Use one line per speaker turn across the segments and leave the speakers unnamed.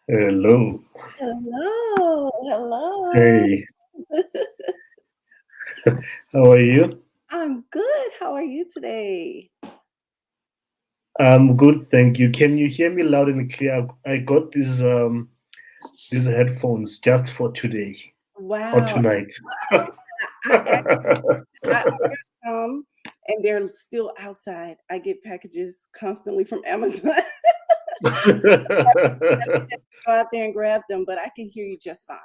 Hello.
Hello, hello.
Hey, how are you?
I'm good. How are you today?
I'm good, thank you. Can you hear me loud and clear? I got these headphones just for today or
Wow.
tonight.
I ordered some and they're still outside. I get packages constantly from Amazon. Go out there and grab them, but I can hear you just fine.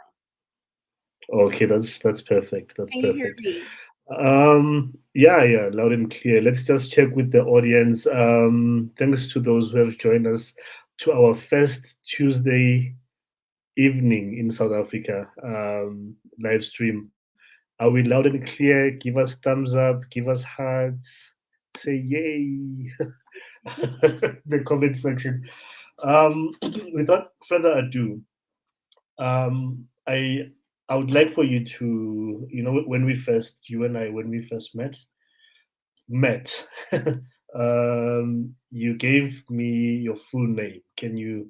Okay, that's perfect. That's
Can you hear
perfect.
me?
Yeah, loud and clear. Let's just check with the audience. Thanks to those who have joined us to our first Tuesday evening in South Africa live stream. Are we loud and clear? Give us thumbs up, give us hearts, say yay. The comment section. Um, without further ado, I would like for you to, when we first, you and I, when we first met, you gave me your full name. Can you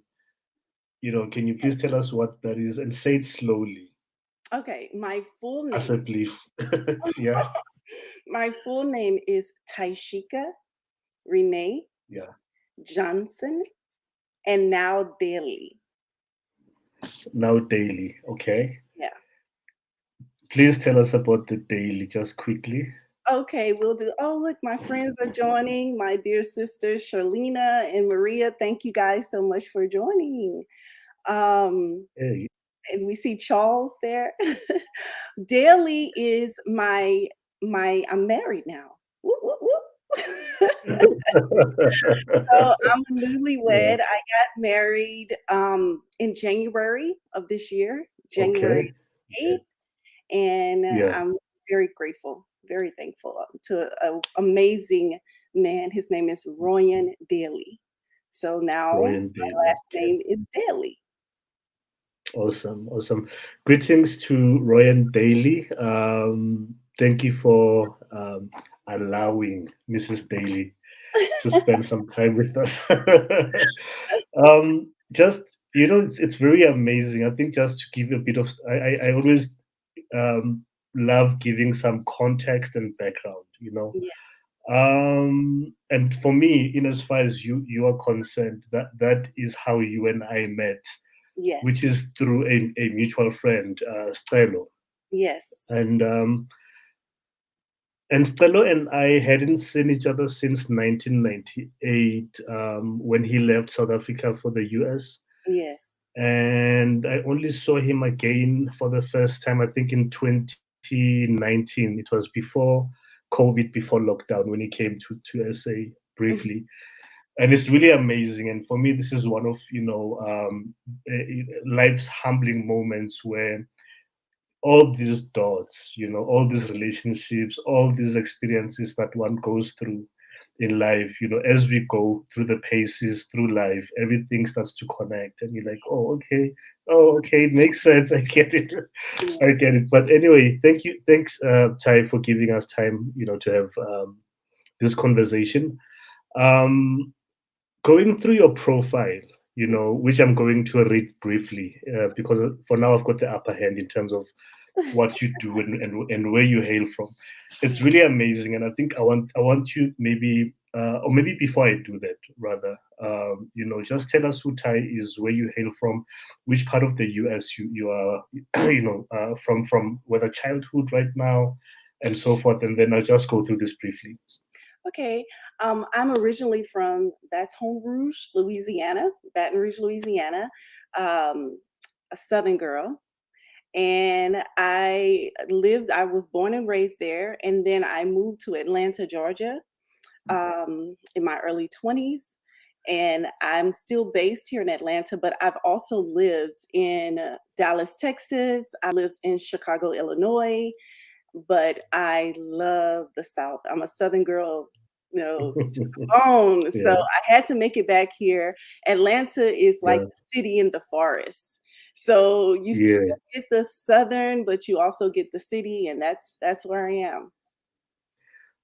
please tell us what that is and say it slowly,
Okay, my full
as
name.
a belief? Yeah,
My full name is Taishika Renee
yeah.
Johnson and now Daily.
Now daily, okay.
Yeah.
Please tell us about the daily, just quickly.
Okay, we'll do. Oh, look, my friends are joining. My dear sisters, Charlena and Maria. Thank you guys so much for joining. Um,
Hey.
and we see Charles there. Daily is I'm married now. Whoop, whoop, whoop. So I'm a
Yeah.
newlywed. I got married in January of this year, January
Okay.
8th,
Okay.
and
Yeah.
I'm very grateful, very thankful to an amazing man. His name is Royan Daly. So now
Ryan
my
Daly.
last
Okay.
name is Daly.
Awesome. Awesome. Greetings to Ryan Daly. Thank you for allowing Mrs. Daly to spend some time with us. Just it's very amazing. I think just to give you a bit of, I always love giving some context and background.
Yes,
And for me, in as far as you are concerned, that is how you and I met, which
yes,
is through a mutual friend, Stelo.
yes,
And Stelo and I hadn't seen each other since 1998, when he left South Africa for the US.
yes.
And I only saw him again for the first time, I think, in 2019. It was before COVID, before lockdown, when he came to SA
Mhm.
briefly. And it's really amazing. And for me, this is one of life's humbling moments where all these dots, all these relationships, all these experiences that one goes through in life, as we go through the paces through life, everything starts to connect, and you're like, oh, okay, it makes sense. I get it.
Yeah.
I get it. But anyway, thanks, Tai, for giving us time, to have this conversation. Um, Going through your profile, which I'm going to read briefly, because for now I've got the upper hand in terms of what you do and where you hail from. It's really amazing, and I think I want you, maybe, or maybe before I do that, rather, just tell us who Tai is, where you hail from, which part of the US you are, from whether childhood right now, and so forth, and then I'll just go through this briefly.
Okay. I'm originally from Baton Rouge, Louisiana, um, a Southern girl. And I was born and raised there. And then I moved to Atlanta, Georgia, in my early 20s. And I'm still based here in Atlanta, but I've also lived in Dallas, Texas. I lived in Chicago, Illinois, but I love the South. I'm a Southern girl, to the bone. So
Yeah,
I had to make it back here. Atlanta is like
yeah,
the city in the forest. So you still
yeah.
get the Southern, but you also get the city, and that's where I am.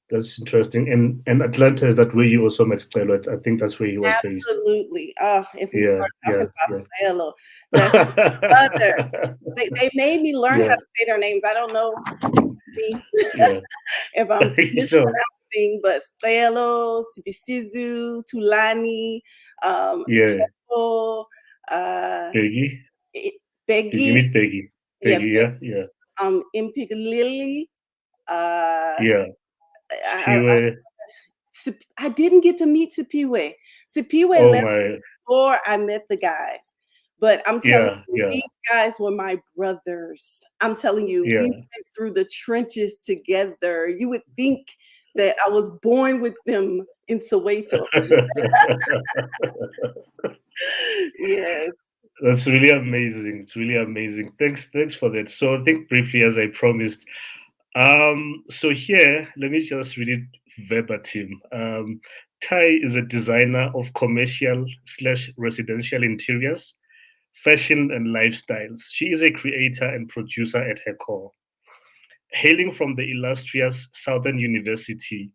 That's interesting. And Atlanta, is that where you also met Stella? I think that's where he was based.
Absolutely. Oh, if we
Yeah,
start talking
yeah,
about
yeah.
Stella, that's other. They made me learn how
Yeah,
to say their names. I don't know me
yeah.
if I'm
So,
mispronouncing, but Stelo, Sibisizu, Tulani,
yeah,
Temple, uh,
Peggy. Did you
Begi,
meet Peggy?
yeah,
Peggy, yeah, yeah,
Impigilili. Uh,
yeah.
I
Spiwe.
I didn't get to meet Sipiwe. Sipiwe
Oh
left
my,
before I met the guys. But I'm telling
yeah,
you,
yeah,
these guys were my brothers. I'm telling you, we
yeah.
went through the trenches together. You would think that I was born with them in Soweto. Yes.
That's really amazing. It's really amazing. Thanks for that. So I think briefly, as I promised, so here, let me just read it verbatim. Tai is a designer of commercial slash residential interiors, fashion and lifestyles. She is a creator and producer at her core. Hailing from the illustrious Southern University,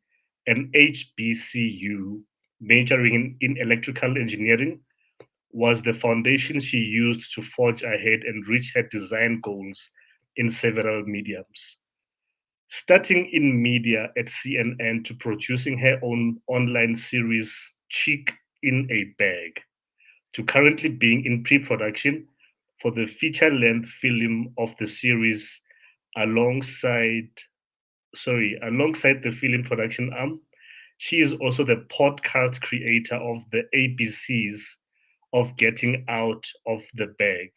an HBCU, majoring in electrical engineering, was the foundation she used to forge ahead and reach her design goals in several mediums. Starting in media at CNN to producing her own online series, CHIC in a Bag, to currently being in pre production for the feature length film of the series alongside, alongside the film production arm. She is also the podcast creator of the ABCs of Getting Out of the Bag,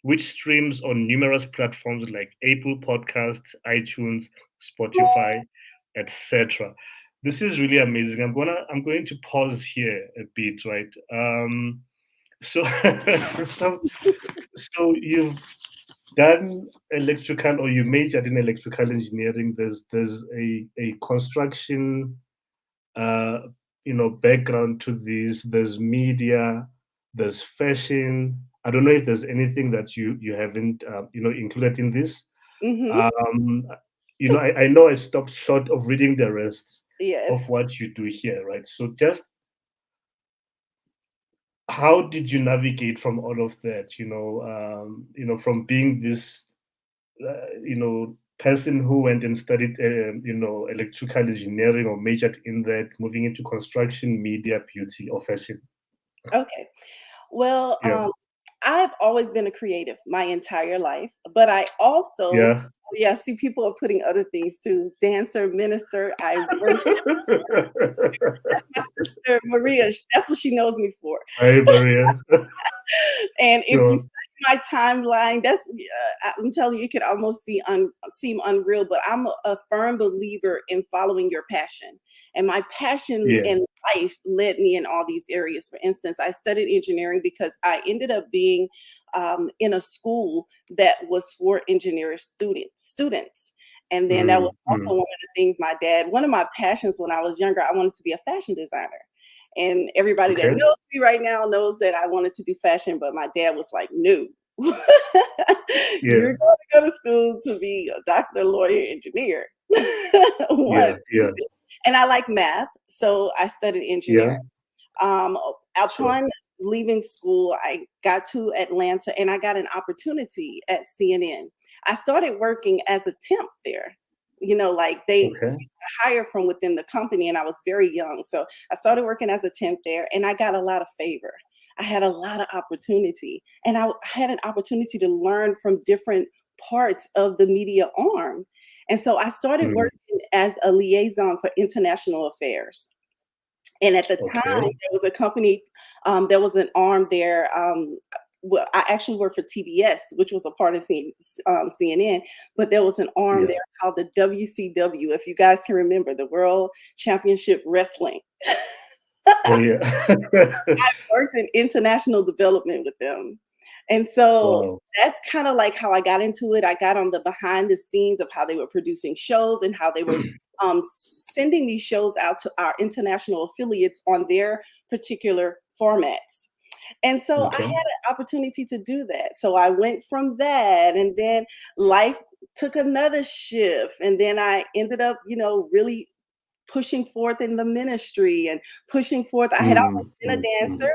which streams on numerous platforms like Apple Podcasts, iTunes, Spotify, etc. This is really amazing. I'm going to pause here a bit, right? So so so you've done electrical, or you majored in electrical engineering. There's a construction uh, background to this. There's media, there's fashion. I don't know if there's anything that you haven't included in this.
Hmm.
Um, I know I stopped short of reading the rest of
Yes.
what you do here, right? So just how did you navigate from all of that? From being this person who went and studied, electrical engineering or majored in that, moving into construction, media, beauty, or fashion.
Okay. Well,
Yeah,
I've always been a creative my entire life, but I also,
yeah.
yeah, see, people are putting other things too. Dancer, minister, I worship. That's my sister Maria. That's what she knows me for.
Hi, Maria.
And if you
Sure.
study my timeline, I'm telling you, it could almost seem unreal, but I'm a firm believer in following your passion. And my passion
Yeah.
in life led me in all these areas. For instance, I studied engineering because I ended up being in a school that was for engineer students. And then that was
Mm,
also
mm.
one of the things one of my passions when I was younger, I wanted to be a fashion designer. And everybody that
Okay.
knows me right now knows that I wanted to do fashion, but my dad was like, "No,
Yeah.
you're going to go to school to be a doctor, lawyer, engineer." One,
Yeah. Yeah.
and I like math, so I studied
Yeah.
engineering. Um,
Sure.
Upon leaving school, I got to Atlanta and I got an opportunity at CNN. I started working as a temp there. Like they
Okay.
used to hire from within the company, and I was very young. So I started working as a temp there, and I got a lot of favor. I had a lot of opportunity, and I had an opportunity to learn from different parts of the media arm. And so I started
Mm.
working as a liaison for international affairs. And at the time,
Okay.
there was a company, there was an arm there. Well, I actually worked for TBS, which was a part of CNN, but there was an arm
Yeah.
there called the WCW, if you guys can remember, the World Championship Wrestling.
Oh yeah.
Worked in international development with them. And so
Wow.
that's kind of like how I got into it. I got on the behind the scenes of how they were producing shows and how they were sending these shows out to our international affiliates on their particular formats. And so I had
Okay.
an opportunity to do that. So I went from that, and then life took another shift. And then I ended up, really pushing forth in the ministry and pushing forth. I had
Mm,
always been a
mm,
dancer.
mm.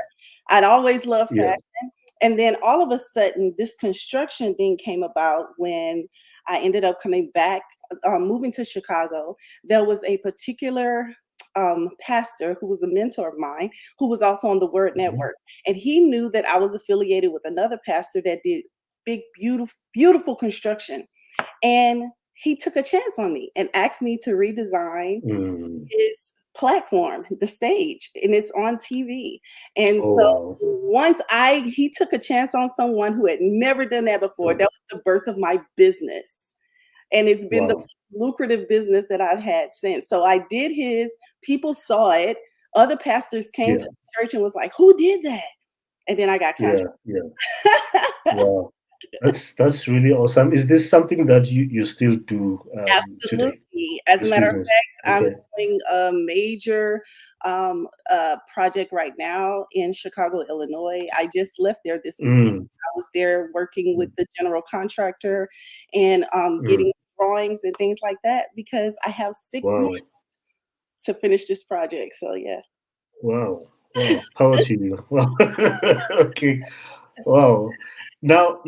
I'd always loved
Yeah.
fashion. And then all of a sudden, this construction thing came about when I ended up coming back, moving to Chicago. There was a particular pastor who was a mentor of mine, who was also on the Word
Mhm.
Network. And he knew that I was affiliated with another pastor that did big, beautiful, beautiful construction. And he took a chance on me and asked me to redesign
Mm.
his platform, the stage, and it's on TV. And
Oh,
so
wow.
he took a chance on someone who had never done that before. That
Mm.
was the birth of my business. And it's been the
Wow.
most lucrative business that I've had since. So I did his, people saw it. Other pastors came
Yeah.
to the church and was like, "Who did that?" And then I got
Yeah.
contracts.
Yeah. Wow. That's really awesome. Is this something that you still do today?
Absolutely. As a
This
matter of
business?
fact, I'm
Okay.
doing a major project right now in Chicago, Illinois. I just left there this weekend.
Mm.
I was there working with
Mm.
the general contractor and
Mm.
getting drawings and things like that because I have 6 months
Wow.
to finish this project. So yeah.
Wow. Wow. Power to you. Wow. Okay. Wow. Now,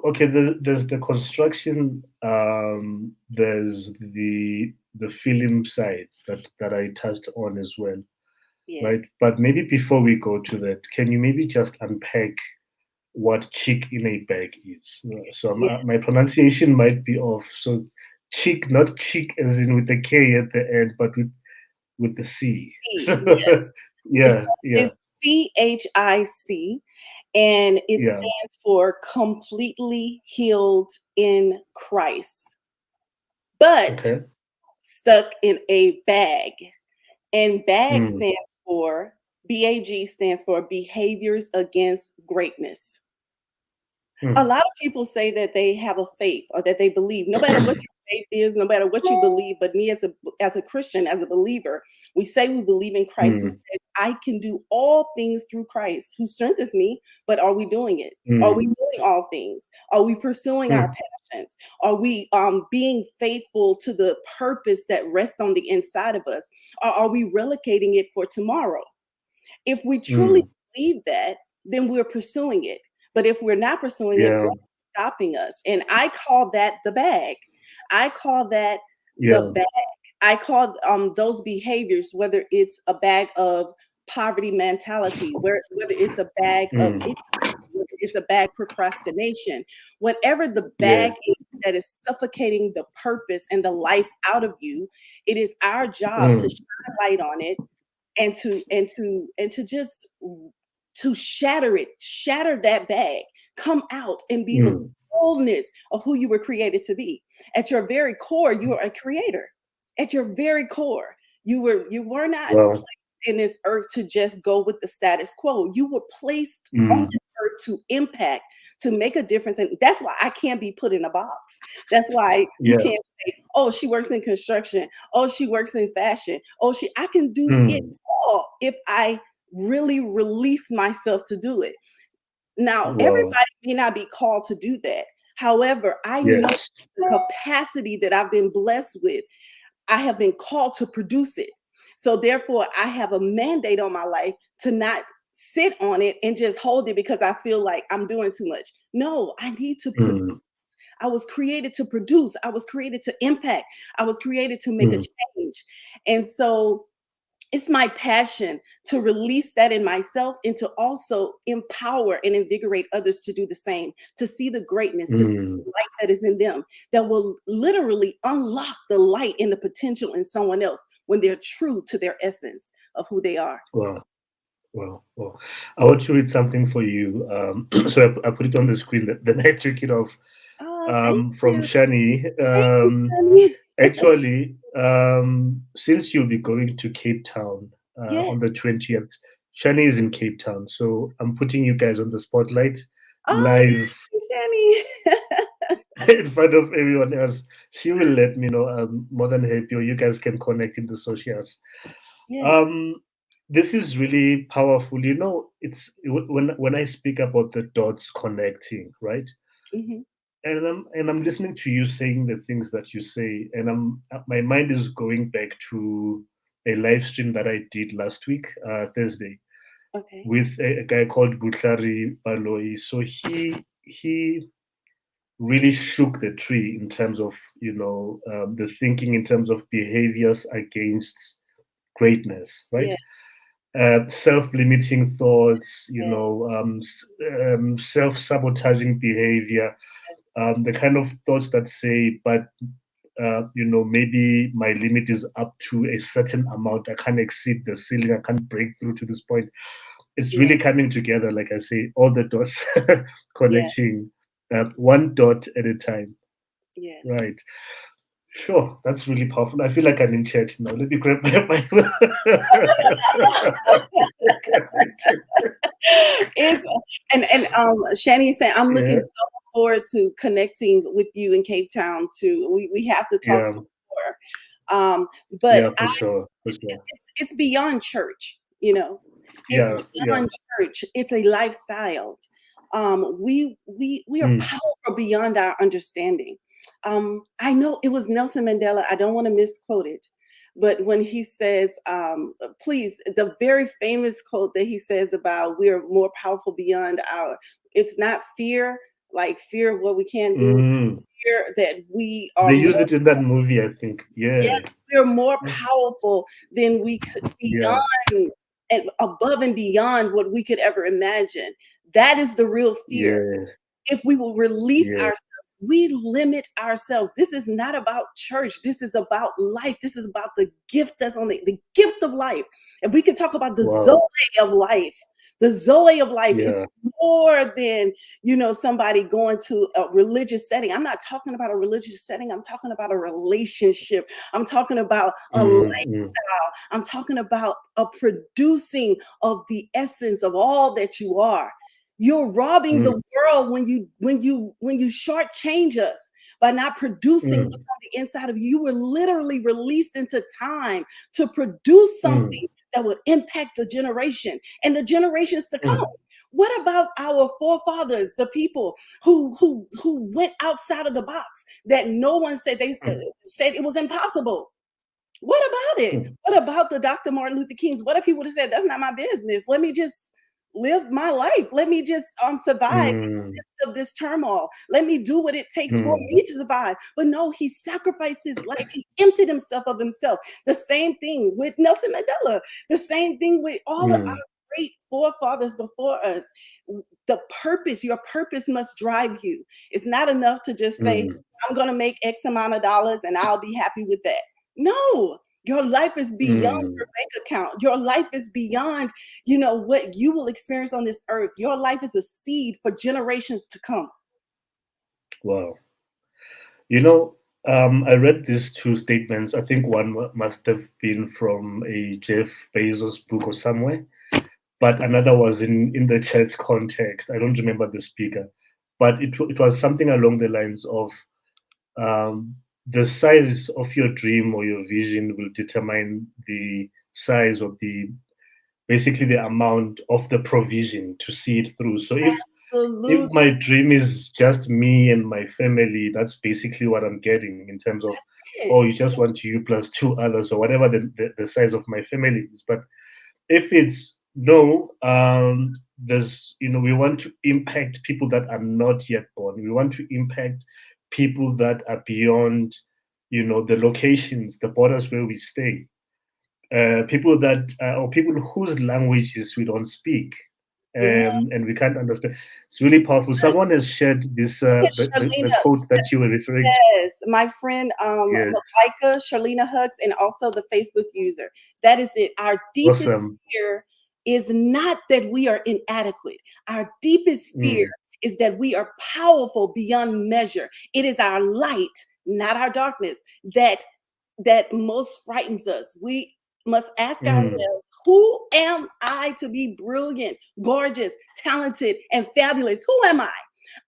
okay. There's the construction. There's the film side that I touched on as well,
Yes.
right? But maybe before we go to that, can you maybe just unpack what "chick in a bag" is? So
Yes.
my pronunciation might be off. So chick, not chick as in with the K at the end, but with the C. So
Yes. It's
yeah, yeah,
it's CHIC, and it
yeah.
stands for completely healed in Christ, but
Okay.
stuck in a bag. And
Mm,
BAG stands for behaviors against greatness. A
mm.
lot of people say that they have a faith or that they believe, no matter what your faith is, no matter what you believe, but me as a Christian, as a believer, we say we believe in Christ who
Mm,
says, I can do all things through Christ who strengthens me, but are we doing it? Are we
mm,
doing all things? Are we pursuing our
mm,
passions? Are we being faithful to the purpose that rests on the inside of us? Or are we relocating it for tomorrow? If we truly
mm.
believe that, then we're pursuing it. But if we're not pursuing it,
Yeah,
what's stopping us? And I call that the bag. I call that the
yeah.
bag. I call those behaviors, whether it's a bag of poverty mentality, whether it's a bag of
Mm,
ignorance, whether it's a bag procrastination, whatever the
yeah.
bag is that is suffocating the purpose and the life out of you, it is our job to
Mm,
shine a light on it and to just to shatter that bag, come out and be the
mm.
fullness of who you were created to be. At your very core, you are a creator. At your very core, you were not
Wow.
in this earth to just go with the status quo. You were placed on
Mm,
this earth to impact, to make a difference. And that's why I can't be put in a box. That's why you
yeah.
can't say, oh, she works in construction. Oh, she works in fashion. Oh, I can do it
Mm,
all if I really release myself to do it. Now,
wow.
everybody may not be called to do that. However, I know
Yes.
the capacity that I've been blessed with, I have been called to produce it. So therefore, I have a mandate on my life to not sit on it and just hold it because I feel like I'm doing too much. No, I need to produce.
Mm,
I was created to produce. I was created to impact. I was created to make a
mm,
change. And so it's my passion to release that in myself and to also empower and invigorate others to do the same, to see the greatness, to see
mm.
the light that is in them, that will literally unlock the light and the potential in someone else when they're true to their essence of who they are.
Wow. Wow. Wow. I want to read something for you. So I put it on the screen. Then I took it off.
Oh, thank
From
you.
Shani.
Thank you, honey.
Actually, since you'll be going to Cape Town
Yes.
on the 20th, Shani is in Cape Town. So I'm putting you guys on the spotlight
Oh,
live
yes, Jenny.
in front of everyone else. She will let me know. I'm more than happy, or you guys can connect in the socials.
Yes.
Um, this is really powerful. It's when I speak about the dots connecting, right?
Mhm.
And I'm listening to you saying the things that you say, and my mind is going back to a live stream that I did last week, Thursday,
Okay.
with a guy called Butlari Baloi. So he really shook the tree in terms of the thinking in terms of behaviors against greatness, right?
Yeah.
Self-limiting thoughts,
Yeah.
self-sabotaging behavior,
Yes.
the kind of thoughts that say, but maybe my limit is up to a certain amount. I can't exceed the ceiling. I can't break through to this point. It's
Yeah.
really coming together, like I say, all the dots
Yeah.
connecting one dot at a time.
Yes.
Right. Sure. That's really powerful. I feel like I'm in church now. Let me grab my Bible.
It's and Shani is saying I'm looking
Yeah.
so forward to connecting with you in Cape Town too. We have to talk
Yeah.
more. But
Yeah, for sure. For sure.
it's beyond church, you know. It's
Yeah. Yeah.
beyond church. It's a lifestyle. We are
Mm.
powerful beyond our understanding. I know it was Nelson Mandela. I don't want to misquote it, but when he says, please, the very famous quote that he says about we are more powerful beyond our, it's not fear, like fear of what we can't do,
Mm.
fear that we are
They used
more.
it in that movie, I think. Yeah.
Yes, we're more powerful than we could,
Yeah.
beyond and above and beyond what we could ever imagine. That is the real fear.
Yeah.
If we will release
Yeah.
ourselves, we limit ourselves. This is not about church. This is about life. This is about the gift that's on the gift of life. If we can talk about the Zoe
Wow.
of life, the Zoe of life is
Yeah.
more than, somebody going to a religious setting. I'm not talking about a religious setting. I'm talking about a relationship. I'm talking about a
Mm. Mm.
lifestyle. I'm talking about a producing of the essence of all that you are. You're robbing the
Mm.
world when you shortchange us by not producing what's
Mm.
on the inside of you. You were literally released into time to produce
Mm.
something that will impact a generation and the generations to come.
Mm.
What about our forefathers, the people who went outside of the box that no one said
Mm.
said it was impossible? What about it?
Mm.
What about the Dr. Martin Luther Kings? What if he would have said, "That's not my business. Let me just live my life. Let me just survive in the
Mm.
midst of this turmoil. Let me do what it takes for
Mm.
me to survive." But no, he sacrificed his life. He emptied himself of himself. The same thing with Nelson Mandela. The same thing with all of our
Mm.
great forefathers before us. Your purpose must drive you. It's not enough to just say,
Mm.
"I'm going to make X amount of dollars and I'll be happy with that." No, your life is beyond
Mm.
your bank account. Your life is beyond, what you will experience on this earth. Your life is a seed for generations to come.
Wow. You know, I read these two statements. I think one must have been from a Jeff Bezos book or somewhere, but another was in the church context. I don't remember the speaker, but it was something along the lines of the size of your dream or your vision will determine the size of the basically the amount of the provision to see it through. So if my
Absolutely.
dream is just me and my family, that's basically what I'm getting in terms of,
It.
oh, you just want you plus two others or whatever the size of my family is. But if it's no, we want to impact people that are not yet born. We want to impact people that are beyond, the locations, the borders where we stay. People that or people whose languages we don't speak,
Yeah.
and we can't understand. It's really powerful. Someone has shared this
Look at
the
Charlena.
quote that you were referring to.
Yes, my friend
Yes,
Malika, Charlena Hooks, and also the Facebook user. That is it. Our deepest
awesome.
fear is not that we are inadequate. Our deepest fear
Mm,
is that we are powerful beyond measure. It is our light, not our darkness, that most frightens us. We must ask
mm,
ourselves, who am I to be brilliant, gorgeous, talented, and fabulous? Who am I?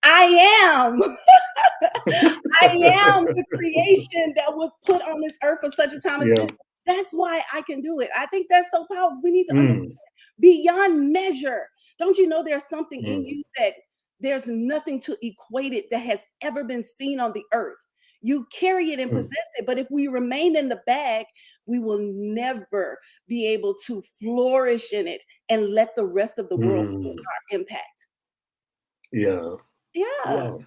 I am. I am the creation that was put on this earth for such a time as
yeah.
this. That's why I can do it. I think that's so powerful. We need to understand
Mm,
beyond measure. Don't you know there's something in
mm,
you that there's nothing to equate it that has ever been seen on the earth? You carry it and
mm,
possess it, but if we remain in the bag, we will never be able to flourish in it and let the rest of the world feel
Mm.
our impact.
Yeah.
Yeah.
Wow.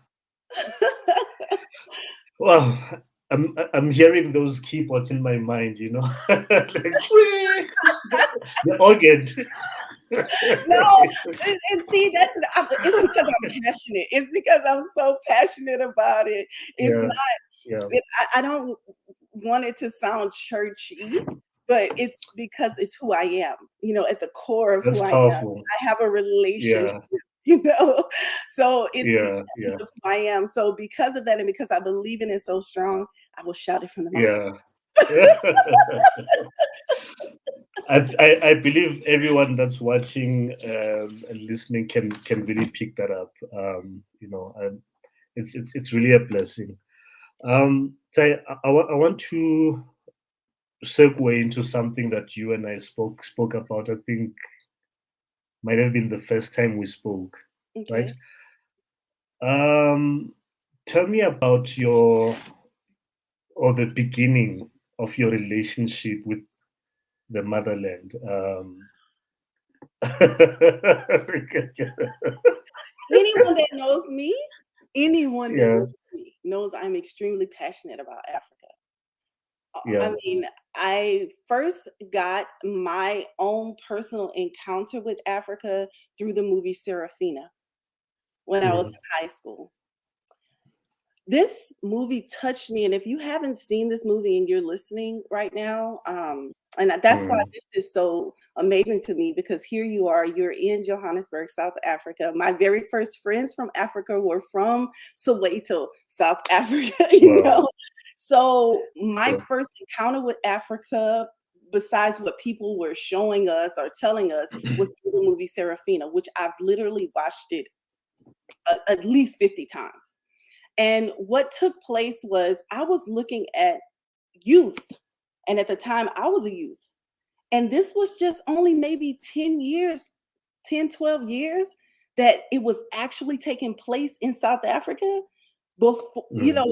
Wow. I'm hearing those keyboards in my mind, you know, like the organ.
No, and see, it's because I'm passionate. It's because I'm so passionate about it. It's
Yeah.
not.
Yeah.
I don't want it to sound churchy, but it's because it's who I am. You know, at the core of
That's
who I am,
powerful.
I have a relationship.
Yeah.
You know, so it's the
Yeah.
essence
Yeah.
of who I am. So because of that, and because I believe in it so strong, I will shout it from the mountains.
Yeah. I believe everyone that's watching and listening can really pick that up. You know, and it's really a blessing. Tai, I want to segue into something that you and I spoke about. I think might have been the first time we spoke, right?
Okay.
Um, Tell me about your or the beginning of your relationship with the motherland.
Anyone that knows me, anyone that
Yeah,
knows me knows I'm extremely passionate about Africa.
yeah,
I mean, I first got my own personal encounter with Africa through the movie Serafina when I was
mm,
in high school. This movie touched me, and if you haven't seen this movie and you're listening right now, and that's why
mm,
this is so amazing to me because here you are, you're in Johannesburg, South Africa. My very first friends from Africa were from Soweto, South Africa, you
wow,
know. So my
yeah,
first encounter with Africa, besides what people were showing us or telling us, was through the movie Serafina, which I've literally watched it at least 50 times. And what took place was I was looking at youth. And at the time, I was a youth. And this was just only maybe 10 years, 10, 12 years that it was actually taking place in South Africa before,
mm,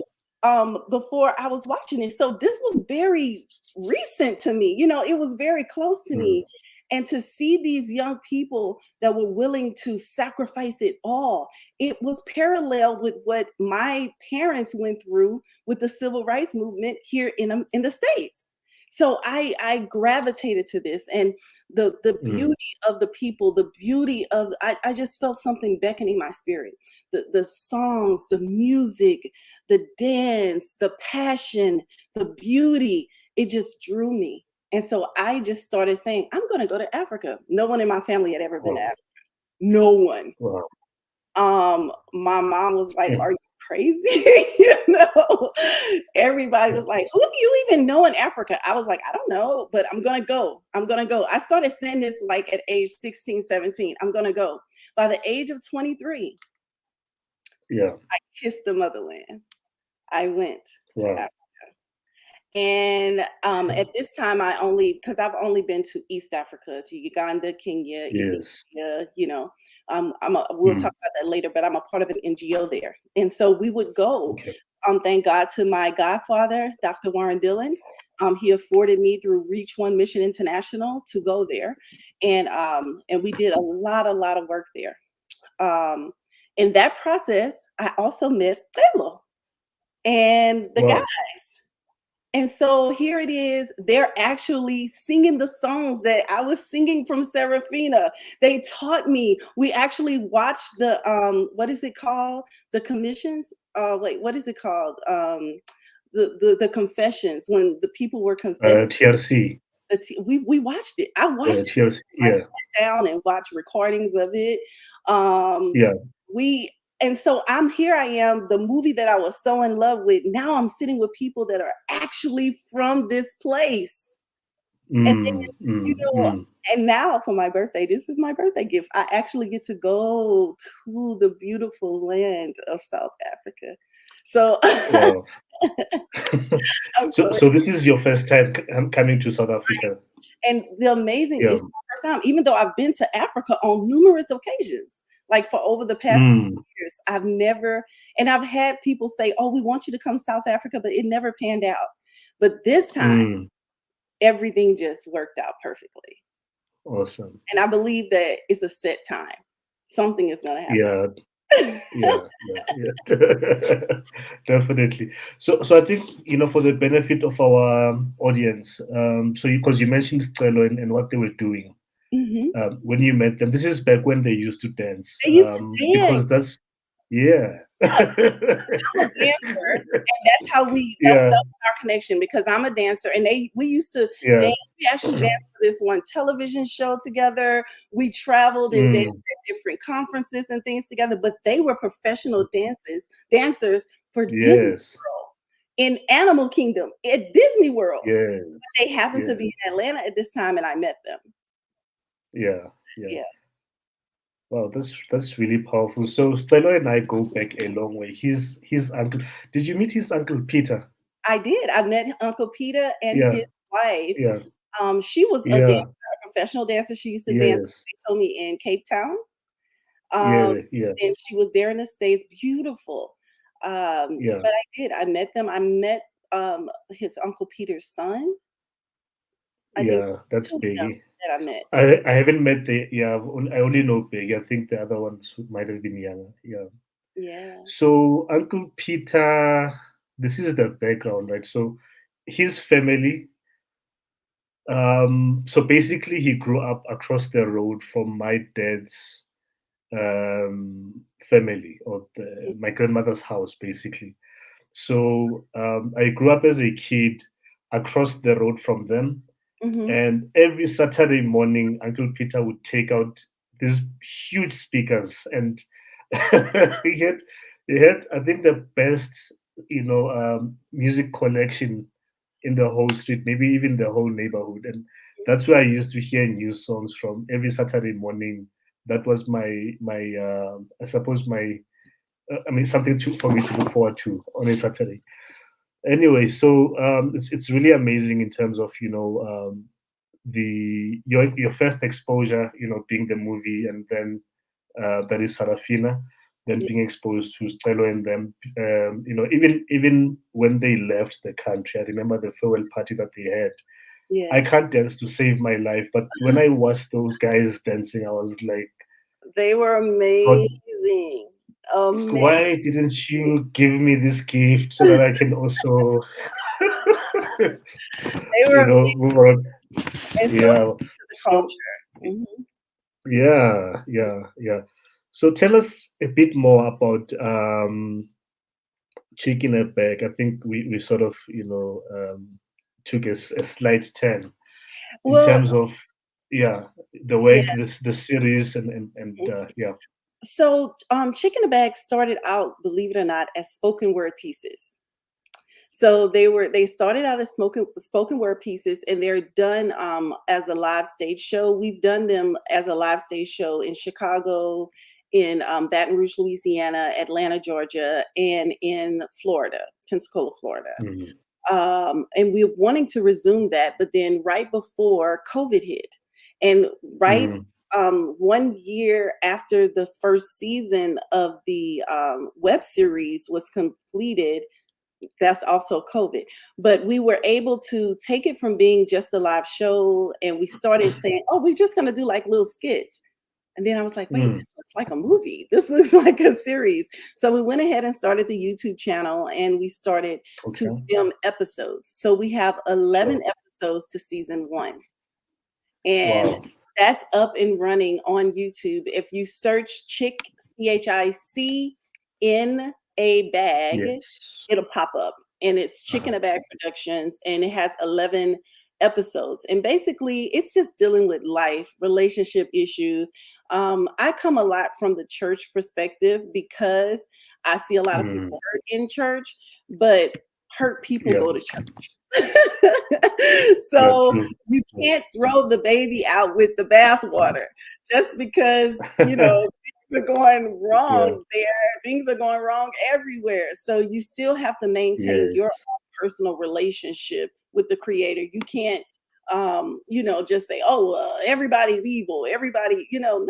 before I was watching it. So this was very recent to me. You know, it was very close to
mm,
me. And to see these young people that were willing to sacrifice it all, it was parallel with what my parents went through with the civil rights movement here in the States. So I gravitated to this, and the
mm,
beauty of the people, the beauty of I just felt something beckoning my spirit. The songs, the music, the dance, the passion, the beauty, it just drew me. And so I just started saying, I'm going to go to Africa. No one in my family had ever been to
wow,
Africa. No one.
wow,
My mom was like,
mm,
"Are you crazy?" You know, everybody was like, "Who do you even know in Africa?" I was like, "I don't know, but I'm gonna go. I'm gonna go." I started saying this like at age 16, 17. I'm gonna go. By the age of 23,
yeah,
I kissed the motherland. I went to
wow,
Africa. And at this time, because I've only been to East Africa, to Uganda, Kenya,
yes,
Ethiopia. You know, we'll
mm,
talk about that later. But I'm a part of an NGO there, and so we would go.
okay,
Thank God to my godfather, Dr. Warren Dillon. He afforded me through Reach One Mission International to go there, and we did a lot of work there. Um, in that process, I also met Stella and the
wow,
guys. And so here it is. They're actually singing the songs that I was singing from Serafina. They taught me. We actually watched the what is it called? The commissions? Wait, what is it called? The confessions when the people were confessing.
TRC,
We watched it. I watched it.
TRC,
I
yeah,
sat down and watched recordings of it. Um,
yeah,
we and so I am, the movie that I was so in love with. Now I'm sitting with people that are actually from this place. And then,
mm,
you
mm,
know,
mm,
and now for my birthday, this is my birthday gift. I actually get to go to the beautiful land of South Africa. So
wow.
I'm so
So this is your first time coming to South Africa,
And the amazing
yeah,
this is my first time, even though I've been to Africa on numerous occasions, like for over the past
mm,
20 years, I've never, and I've had people say, "Oh, we want you to come to South Africa," but it never panned out. But this time,
mm,
everything just worked out perfectly.
Awesome.
And I believe that it's a set time. Something is going to
Yeah,
happen.
yeah. Definitely. So I think, for the benefit of our audience, so because you mentioned Stelo and what they were doing
Mhm.
when you met them, this is back when they used to dance,
They used to dance.
because that's yeah,
I'm a dancer, and that's how that
yeah,
was our connection because I'm a dancer, and we used to
yeah.
dance. We actually danced for this one television show together. We traveled and danced
Mm,
at different conferences and things together, but they were professional dancers for Disney
yes,
World in Animal Kingdom at Disney World.
yes,
They happened to
yes,
be in Atlanta at this time, and I met them.
yeah, yeah.
Yeah,
Wow, that's really powerful. So Stella and I go back a long way. His uncle. Did you meet his uncle Peter?
I did. I met Uncle Peter and
Yeah,
his wife.
yeah,
She was a dancer,
yeah,
a professional dancer. She used to dance,
yes,
they told me, in Cape Town. Um,
yeah, yeah,
and she was there in the States, beautiful.
yeah,
But I did. I met them. I met his Uncle Peter's son. I think
yeah. That's
two of them
Peggy.
that I met.
I haven't met the yeah. I only know Peggy. I think the other ones might have been younger. Yeah.
Yeah.
So Uncle Peter, this is the background, right? So his family. So basically, he grew up across the road from my dad's family or my grandmother's house, basically. So I grew up as a kid across the road from them,
Mhm.
and every Saturday morning, Uncle Peter would take out these huge speakers, and he had I think the best music collection in the whole street, maybe even the whole neighborhood, and that's where I used to hear new songs from every Saturday morning. That was my I suppose my I mean something for me to look forward to on a Saturday. Anyway, so it's really amazing in terms of the your first exposure, being the movie, and then that is Sarafina, then
Yeah.
being exposed to Stelo and them. Even when they left the country, I remember the farewell party that they had. I
Yes.
can't dance to save my life, but when I watched those guys dancing, I was like,
They were
God,
amazing.
why
Amazing.
didn't you give me this gift so that I can also,
They were amazing
move on?
and so
Yeah.
to the
So
culture. Mhm.
yeah. So tell us a bit more about CHIC in a bag. I think we sort of took a slight turn in
Well,
terms of yeah the way
yeah.
the series and yeah.
So, Chick in a Bag started out, believe it or not, as spoken word pieces. So they started out as spoken word pieces, and they're done as a live stage show. We've done them as a live stage show in Chicago, in Baton Rouge, Louisiana, Atlanta, Georgia, and in Florida, Pensacola, Florida.
Mhm.
And we're wanting to resume that, but then right before COVID hit, and right
Mm,
1 year after the first season of the web series was completed, that's also COVID. But we were able to take it from being just a live show, and we started saying, "Oh, we're just going to do like little skits." And then I was like, wait,
mm,
this looks like a movie. This looks like a series. So we went ahead and started the YouTube channel, and we started to
okay.
film episodes. So we have 11
Sure.
episodes to season one. And
Wow.
that's up and running on YouTube. If you search CHIC in a bag,
Yes.
it'll pop up. And it's Chick in
Uh-huh.
a Bag Productions, and it has 11 episodes. And basically, it's just dealing with life, relationship issues. I come a lot from the church perspective because I see a lot of
Mm,
people hurt in church, but hurt people
yeah.
go to church.
Yeah.
So
True.
you
True.
can't throw the baby out with the bathwater just because, things are going
Yeah.
wrong there. Things are going wrong everywhere. So you still have to maintain
Yes.
your own personal relationship with the creator. You can't, just say, oh, everybody's evil. Everybody, no.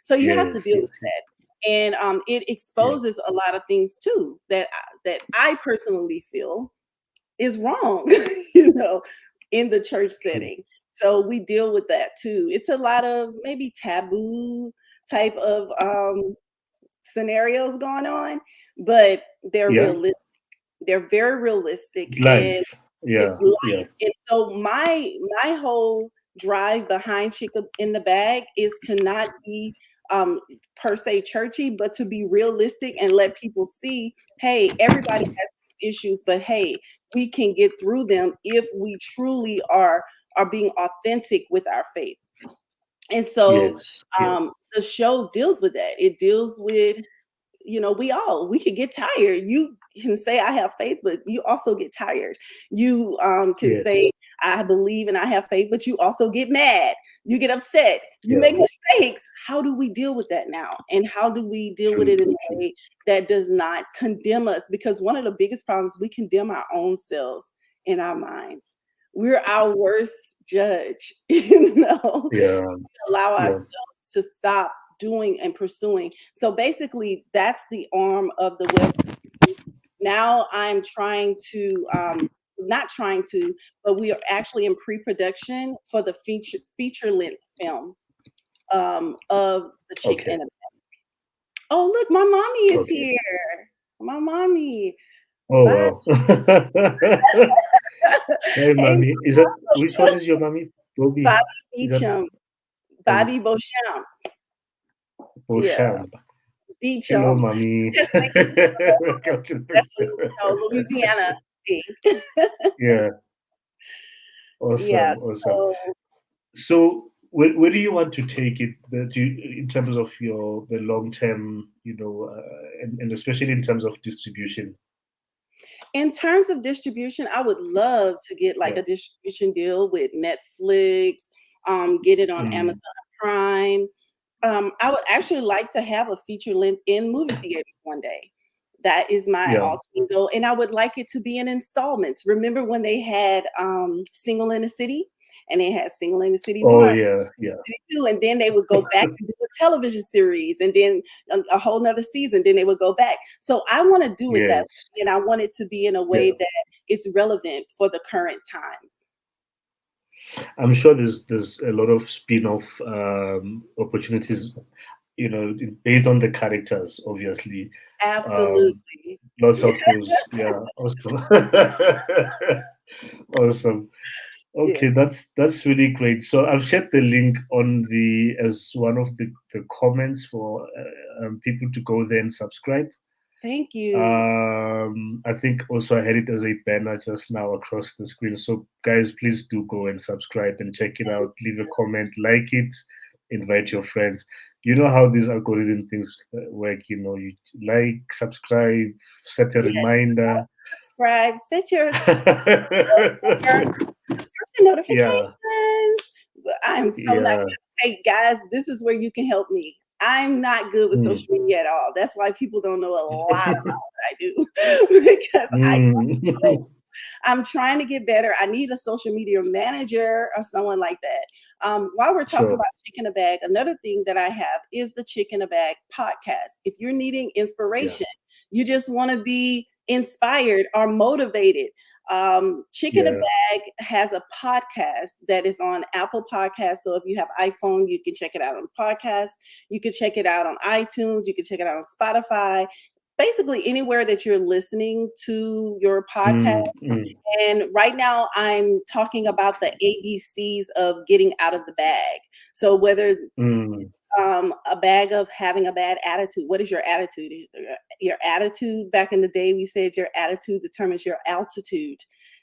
So you have to
Yes.
deal
Yes.
with that. And it
Yeah.
exposes a lot of things too that I personally feel is wrong, in the church
True.
setting. So we deal with that too. It's a lot of maybe taboo type of scenarios going on, but they're
Yeah.
realistic. They're very realistic, and
Life.
it's
Yeah. Yeah.
life. And so my whole drive behind Chick in the Bag is to not be per se churchy, but to be realistic and let people see, hey, everybody has these issues, but hey, we can get through them if we truly are being authentic with our faith. And so
Yes. Yes.
the show deals with that. It deals with, we could get tired. You can say I have faith, but you also get tired. You can
Yes.
say I believe and I have faith, but you also get mad. You get upset. You
Yeah.
make mistakes. How do we deal with that now? And how do we deal with
True.
it in a
True.
way that does not condemn us? Because one of the biggest problems, we condemn our own selves in our minds. We're our worst judge,
Yeah.
allow
Yeah.
ourselves to stop doing and pursuing. So basically, that's the arm of the web series. Now I'm trying to, not trying to, but we are actually in pre-production for the feature length film of the Chick
Okay.
in a Bag. Oh, look, my mommy is
Okay.
here. My mommy.
Oh
Bye.
wow. Hey,
Hey,
mommy. Is that which one is your mommy? Bobby.
Bobby
Is that
Beecham.
um
Bobby Beauchamp. Yeah,
Beauchamp? Hello,
Beecham.
mommy.
Just say
Welcome to
that's
the
Louisiana thing.
Yeah.
Yeah,
Awesome. Awesome.
so
So, where do you want to take it? In terms of the long term, and especially in terms of distribution.
in terms of distribution, I would love to get like
Yeah.
a distribution deal with Netflix, get it on
Mm,
Amazon Prime. I would actually like to have a feature length in movie theaters one day. That is my
yeah.
ultimate goal, and I would like it to be in installments. Remember when they had Single in the City, and they had Single in the City
Oh
1,
yeah. Yeah.
City 2, and then they would go back and do a television series, and then a whole nother season, then they would go back. So I wanna do it that
Yes.
way, and I want it to be in a way
Yeah.
that it's relevant for the current times.
I'm sure there's a lot of spin-off opportunities, based on the characters, obviously. Um,
Absolutely.
Lots
Yeah,
of those. Yeah. Awesome. Awesome.
yeah.
Okay, that's really great. So I've shared the link on the as one of the comments for people to go there and subscribe.
Thank you.
I think also I had it as a banner just now across the screen. So guys, please do go and subscribe and check it
Thank
out. Leave a comment, like it, invite your friends. You know how these algorithm things work. You like, subscribe, set a
Yes,
reminder.
subscribe, set your bells for your subscription
Yeah,
notifications. I am so not
yeah.
good. Hey guys, this is where you can help me. I'm not good with
Mm.
social media at all. That's why people don't know a lot about what I do because I
Mm.
I'm trying to get better. I need a social media manager or someone like that. While we're talking
Sure.
about Chick in a Bag, another thing that I have is the Chick in a Bag podcast. If you're needing
Yeah.
inspiration, you just want to be inspired or motivated. Chick in a
Yeah.
Bag has a podcast that is on Apple Podcasts. So if you have iPhone, you can check it out on podcast. You can check it out on iTunes. You can check it out on Spotify. Basically, anywhere that you're listening to your podcast.
Mm. Mm.
And right now, I'm talking about the ABCs of getting out of the bag. So whether
Mm.
a bag of having a bad attitude, what is your attitude? Your attitude, back in the day, we said your attitude determines your altitude,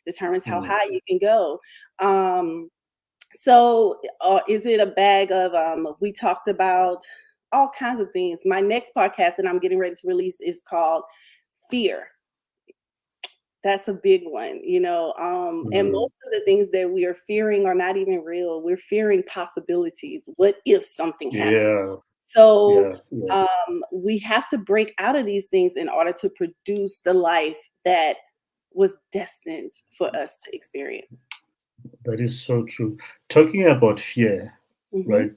determines how
Mm.
high you can go. Um, so is it a bag of, we talked about all kinds of things. My next podcast that I'm getting ready to release is called Fear. That's a big one, and
Mm.
most of the things that we are fearing are not even real. We're fearing possibilities. What if something happened?
Yeah.
So,
Yeah. Yeah.
we have to break out of these things in order to produce the life that was destined for us to experience.
That is so true. Talking about fear,
Mhm,
right?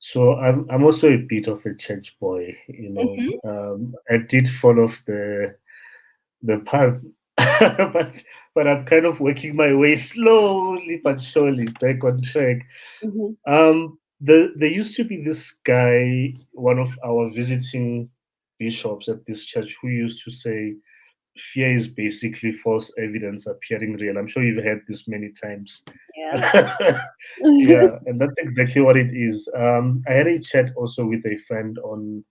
So I'm also a bit of a church boy.
mhm,
I did follow the path. but I'm kind of working my way slowly but surely back on track.
Mhm.
There used to be this guy, one of our visiting bishops at this church, who used to say, "Fear is basically false evidence appearing real." I'm sure you've heard this many times.
Yeah.
Yeah, and that's exactly what it is. I had a chat also with a friend on,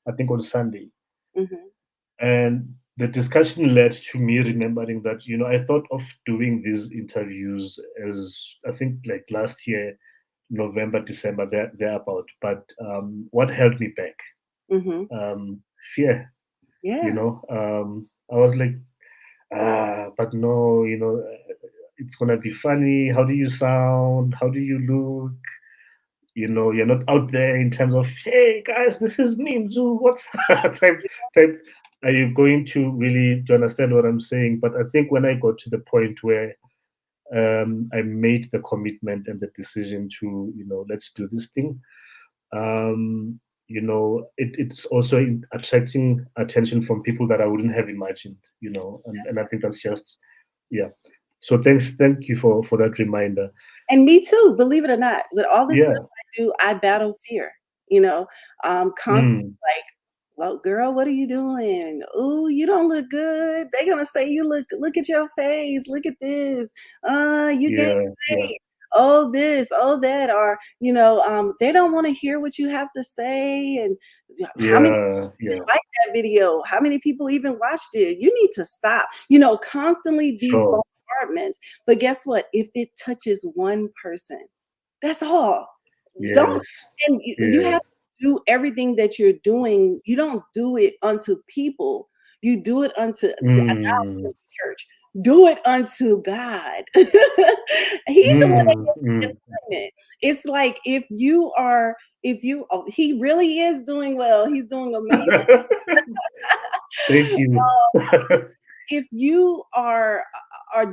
I think on Sunday,
Mhm.
and the discussion led to me remembering that, I thought of doing these interviews as, I think, like last year, November, December, thereabout. But what held me back?
Mhm.
Fear.
Yeah.
I was like, but no, it's gonna be funny. How do you sound? How do you look? You're not out there in terms of, hey guys, this is me, Mzu. What's type? Are you going to really to understand what I'm saying? But I think when I got to the point where I made the commitment and the decision to, let's do this thing. It's also attracting attention from people that I wouldn't have imagined.
That's
And I
right.
think that's just, yeah. So thank you for that reminder.
And me too, believe it or not. With all this stuff
Yeah.
I do, I battle fear, you know, constantly
Mm,
like, "Well, girl, what are you doing? Ooh, you don't look good. They're gonna say you look at your face, look at this. You gained
yeah. Yeah.
weight. Oh, this, oh, that," or, they don't wanna hear what you have to say, and how many
Yeah.
even
Yeah.
like that video? How many people even watched it? You need to stop. Constantly these
Sure.
bombardments. But guess what? If it touches one person, that's all. Don't
Yes.
and you
Yeah.
have to do everything that you're doing. You don't do it unto people. You do it unto the
Mm,
church. Do it unto God. He's the one that
mm,
gives the
mm.
assignment. It's like if you oh, he really is doing well. He's doing amazing.
Thank you.
If you are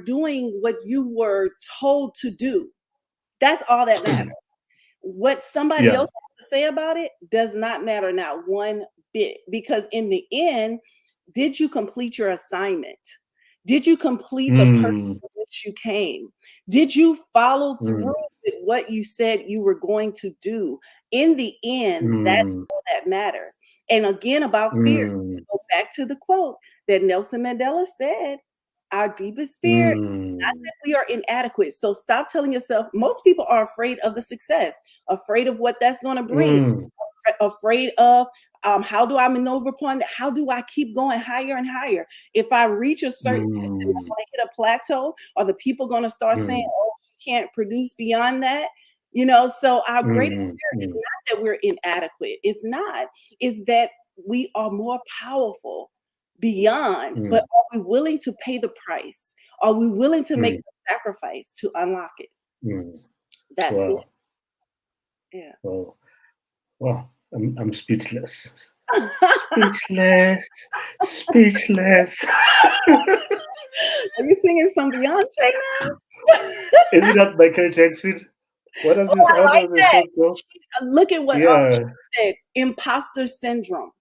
doing what you were told to do, that's all that matters. What somebody
Yeah.
else has to say about it does not matter, not one bit, because in the end, did you complete your assignment? Did you complete the purpose
Mm,
for which you came? Did you follow through
mm,
with what you said you were going to do? In the end, that's
mm,
all that matters. And again, about fear,
mm,
go back to the quote that Nelson Mandela said, our deepest fear is not
mm,
that we are inadequate. So stop telling yourself, most people are afraid of the success, afraid of what that's going to bring,
mm,
afraid of how do I maneuver upon that? How do I keep going higher and higher? If I reach a certain depth, am I
mm,
going to hit a plateau? Are the people going to start saying,
mm,
oh, she can't produce beyond that? So our greatest
mm,
fear is
mm,
not that we're inadequate. It's not. It's that we are more powerful beyond, but
mm,
are we willing to pay the price? Are we willing to make
mm,
the sacrifice to unlock it?
mm.
That's it.
Wow.
Yeah.
Wow. Wow. I'm speechless. Speechless. Speechless.
Are you singing some Beyonce now?
Is it not Michael Jackson? What does
Oh,
this?
I
How
like
does the
that.
song go?
Look at what
Yeah.
she said, imposter syndrome.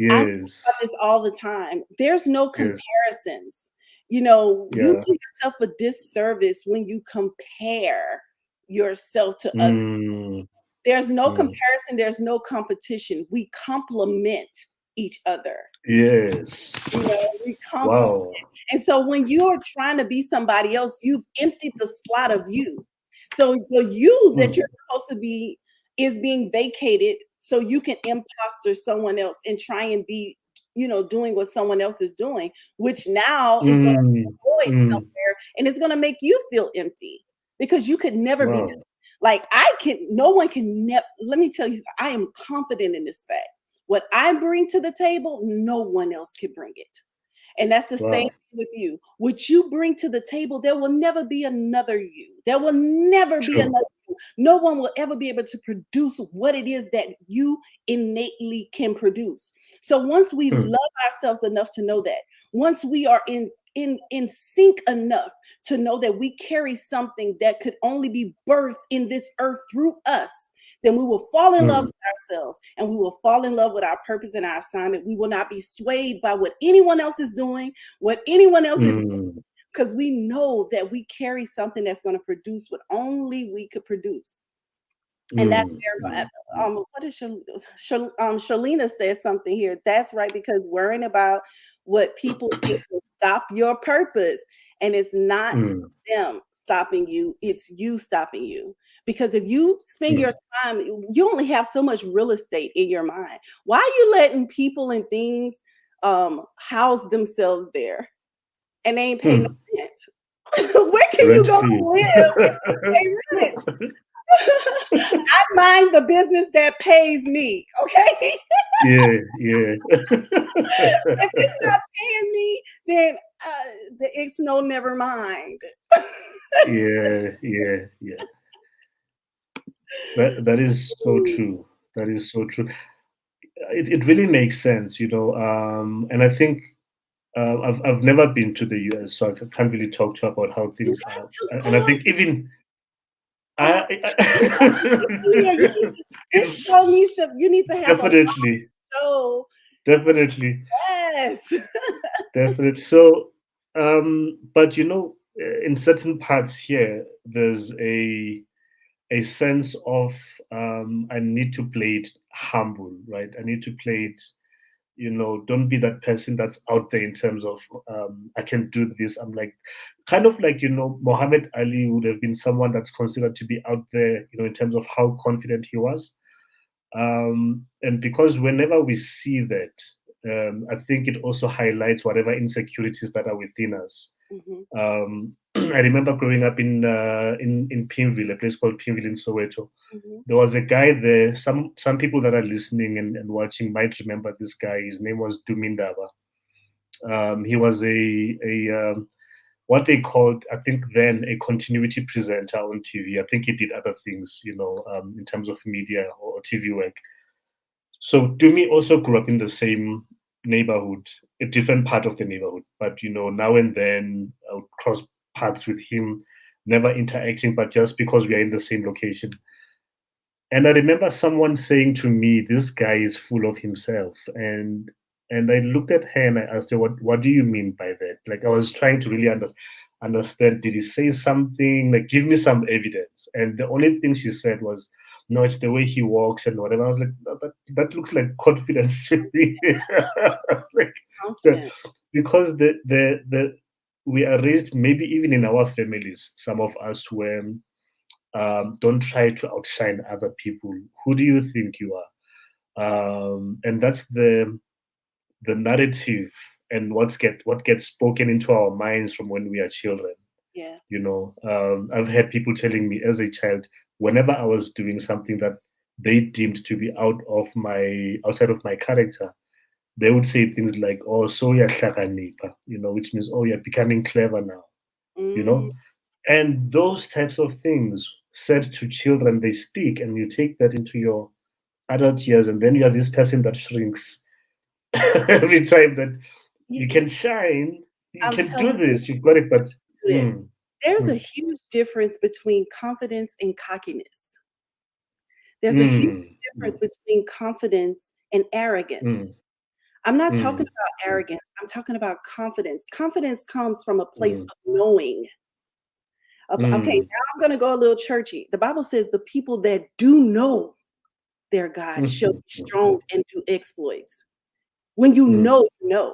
I talk
Yes.
about this all the time. There's no
Yes.
comparisons. You
Yeah.
do yourself a disservice when you compare yourself to others.
Mm,
There's no
mm.
comparison, there's no competition. We complement each other.
Yes.
We complement.
Wow.
And so when you're trying to be somebody else, you've emptied the slot of you. So the you that you're
Mm,
supposed to be is being vacated so you can imposter someone else and try and be, doing what someone else is doing, which now is going
mm,
to void
mm.
somewhere and it's going to make you feel empty because you could never be
Wow.
like no one can never, let me tell you, I am confident in this fact. What I bring to the table, no one else can bring it. And that's the same
Wow.
thing with you. What you bring to the table, there will never be another you. There will never be
True.
another you. No one will ever be able to produce what it is that you innately can produce. So once we
Hmm.
love ourselves enough to know that, once we are in sync enough to know that we carry something that could only be birthed in this earth through us, then we will fall in love
mm,
with ourselves, and we will fall in love with our purpose and our assignment. We will not be swayed by what anyone else is doing, what anyone else is,
mm,
because we know that we carry something that's going to produce what only we could produce. And that's
mm,
where,
mm, mm,
what is Shalina said something here. That's right, because worrying about what people think will stop your purpose, and it's not
mm,
them stopping you, it's you stopping you. Because if you spend your
mm,
time, you only have so much real estate in your mind. Why are you letting people and things house themselves there and they ain't paying
mm.
no rent? Where can you
Rent
go to
free.
live and pay rent? I mind the business that pays me, okay?
Yeah, yeah.
If it's not paying me, then it's no never mind.
Yeah, yeah, yeah. That is so true. That is so true. It really makes sense, you know. And I think I've never been to the US, so I can't really talk to you about how
You
things
got
are.
to
And I
go.
think even
You got to get here. You need
I
to, this show needs to, you need to have a
definitely,
show.
definitely,
Yes.
definitely. So, but you know, in certain parts here, there's a sense of I need to play it humble, right? I need to play it, you know, don't be that person that's out there in terms of I can do this. I'm like kind of like, you know, Muhammad Ali would have been someone that's considered to be out there, you know, in terms of how confident he was. And because whenever we see that, I think it also highlights whatever insecurities that are within us.
Hmm.
I remember growing up in Pinville, a place called Pinville in Soweto.
Hmm.
There was a guy there. Some people that are listening and watching might remember this guy. His name was Dumindaba. He was a what they called, I think then, a continuity presenter on TV. I think he did other things, you know, in terms of media or TV work. So Dumi also grew up in the same neighborhood, a different part of the neighborhood. But you know, now and then I would cross paths with him, never interacting, but just because we are in the same location. And I remember someone saying to me, "This guy is full of himself." And I looked at her and I asked her, "What do you mean by that?" Like I was trying to really understand. Did he say something? Like, give me some evidence. And the only thing she said was, "No, it's the way he walks and whatever." I was like, "No, that looks like confidence to me." I was like, the,
Confident.
because the we are raised, maybe even in our families, some of us were don't try to outshine other people. Who do you think you are? And that's the narrative and what gets spoken into our minds from when we are children.
Yeah.
You know, I've had people telling me as a child, whenever I was doing something that they deemed to be outside of my character, they would say things like, "Oh, so you're hlakanipa," you know, which means, "Oh, you're becoming clever now," you
Mm,
know. And those types of things said to children, they stick, and you take that into your adult years, and then you are this person that shrinks every time that you
y-
can shine, you
I'm
can do
telling you,
this, you've got it, but
it.
mm,
There's a
mm,
huge difference between confidence and cockiness. There's a huge
mm,
difference between confidence and
mm,
arrogance. I'm not talking
mm,
about
mm,
arrogance. I'm talking about confidence. Confidence comes from a place
mm,
of knowing. Okay,
mm,
now I'm going to go a little churchy. The Bible says the people that do know their God shall
mm,
be strong and do exploits. When
mm,
you know.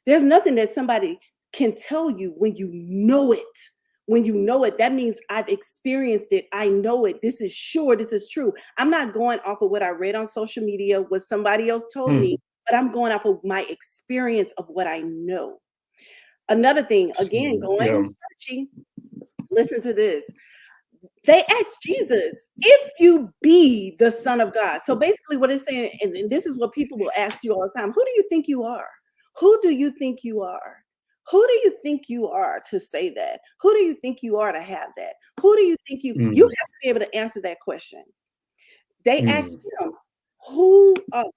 There's nothing that somebody can tell you when you know it. When you know it, that means I've experienced it. I know it. This is sure. This is true. I'm not going off of what I read on social media, what somebody else told
mm.
me, but I'm going off of my experience of what I know. Another thing, again,
So, yeah.
going churchy, listen to this. They asked Jesus, if you be the Son of God. So basically, what it's saying, and this is what people will ask you all the time, who do you think you are? Who do you think you are? Who do you think you are to say that? Who do you think you are to have that? Who do you think you have
Mm,
to be able to answer that question. They asked
mm,
him, who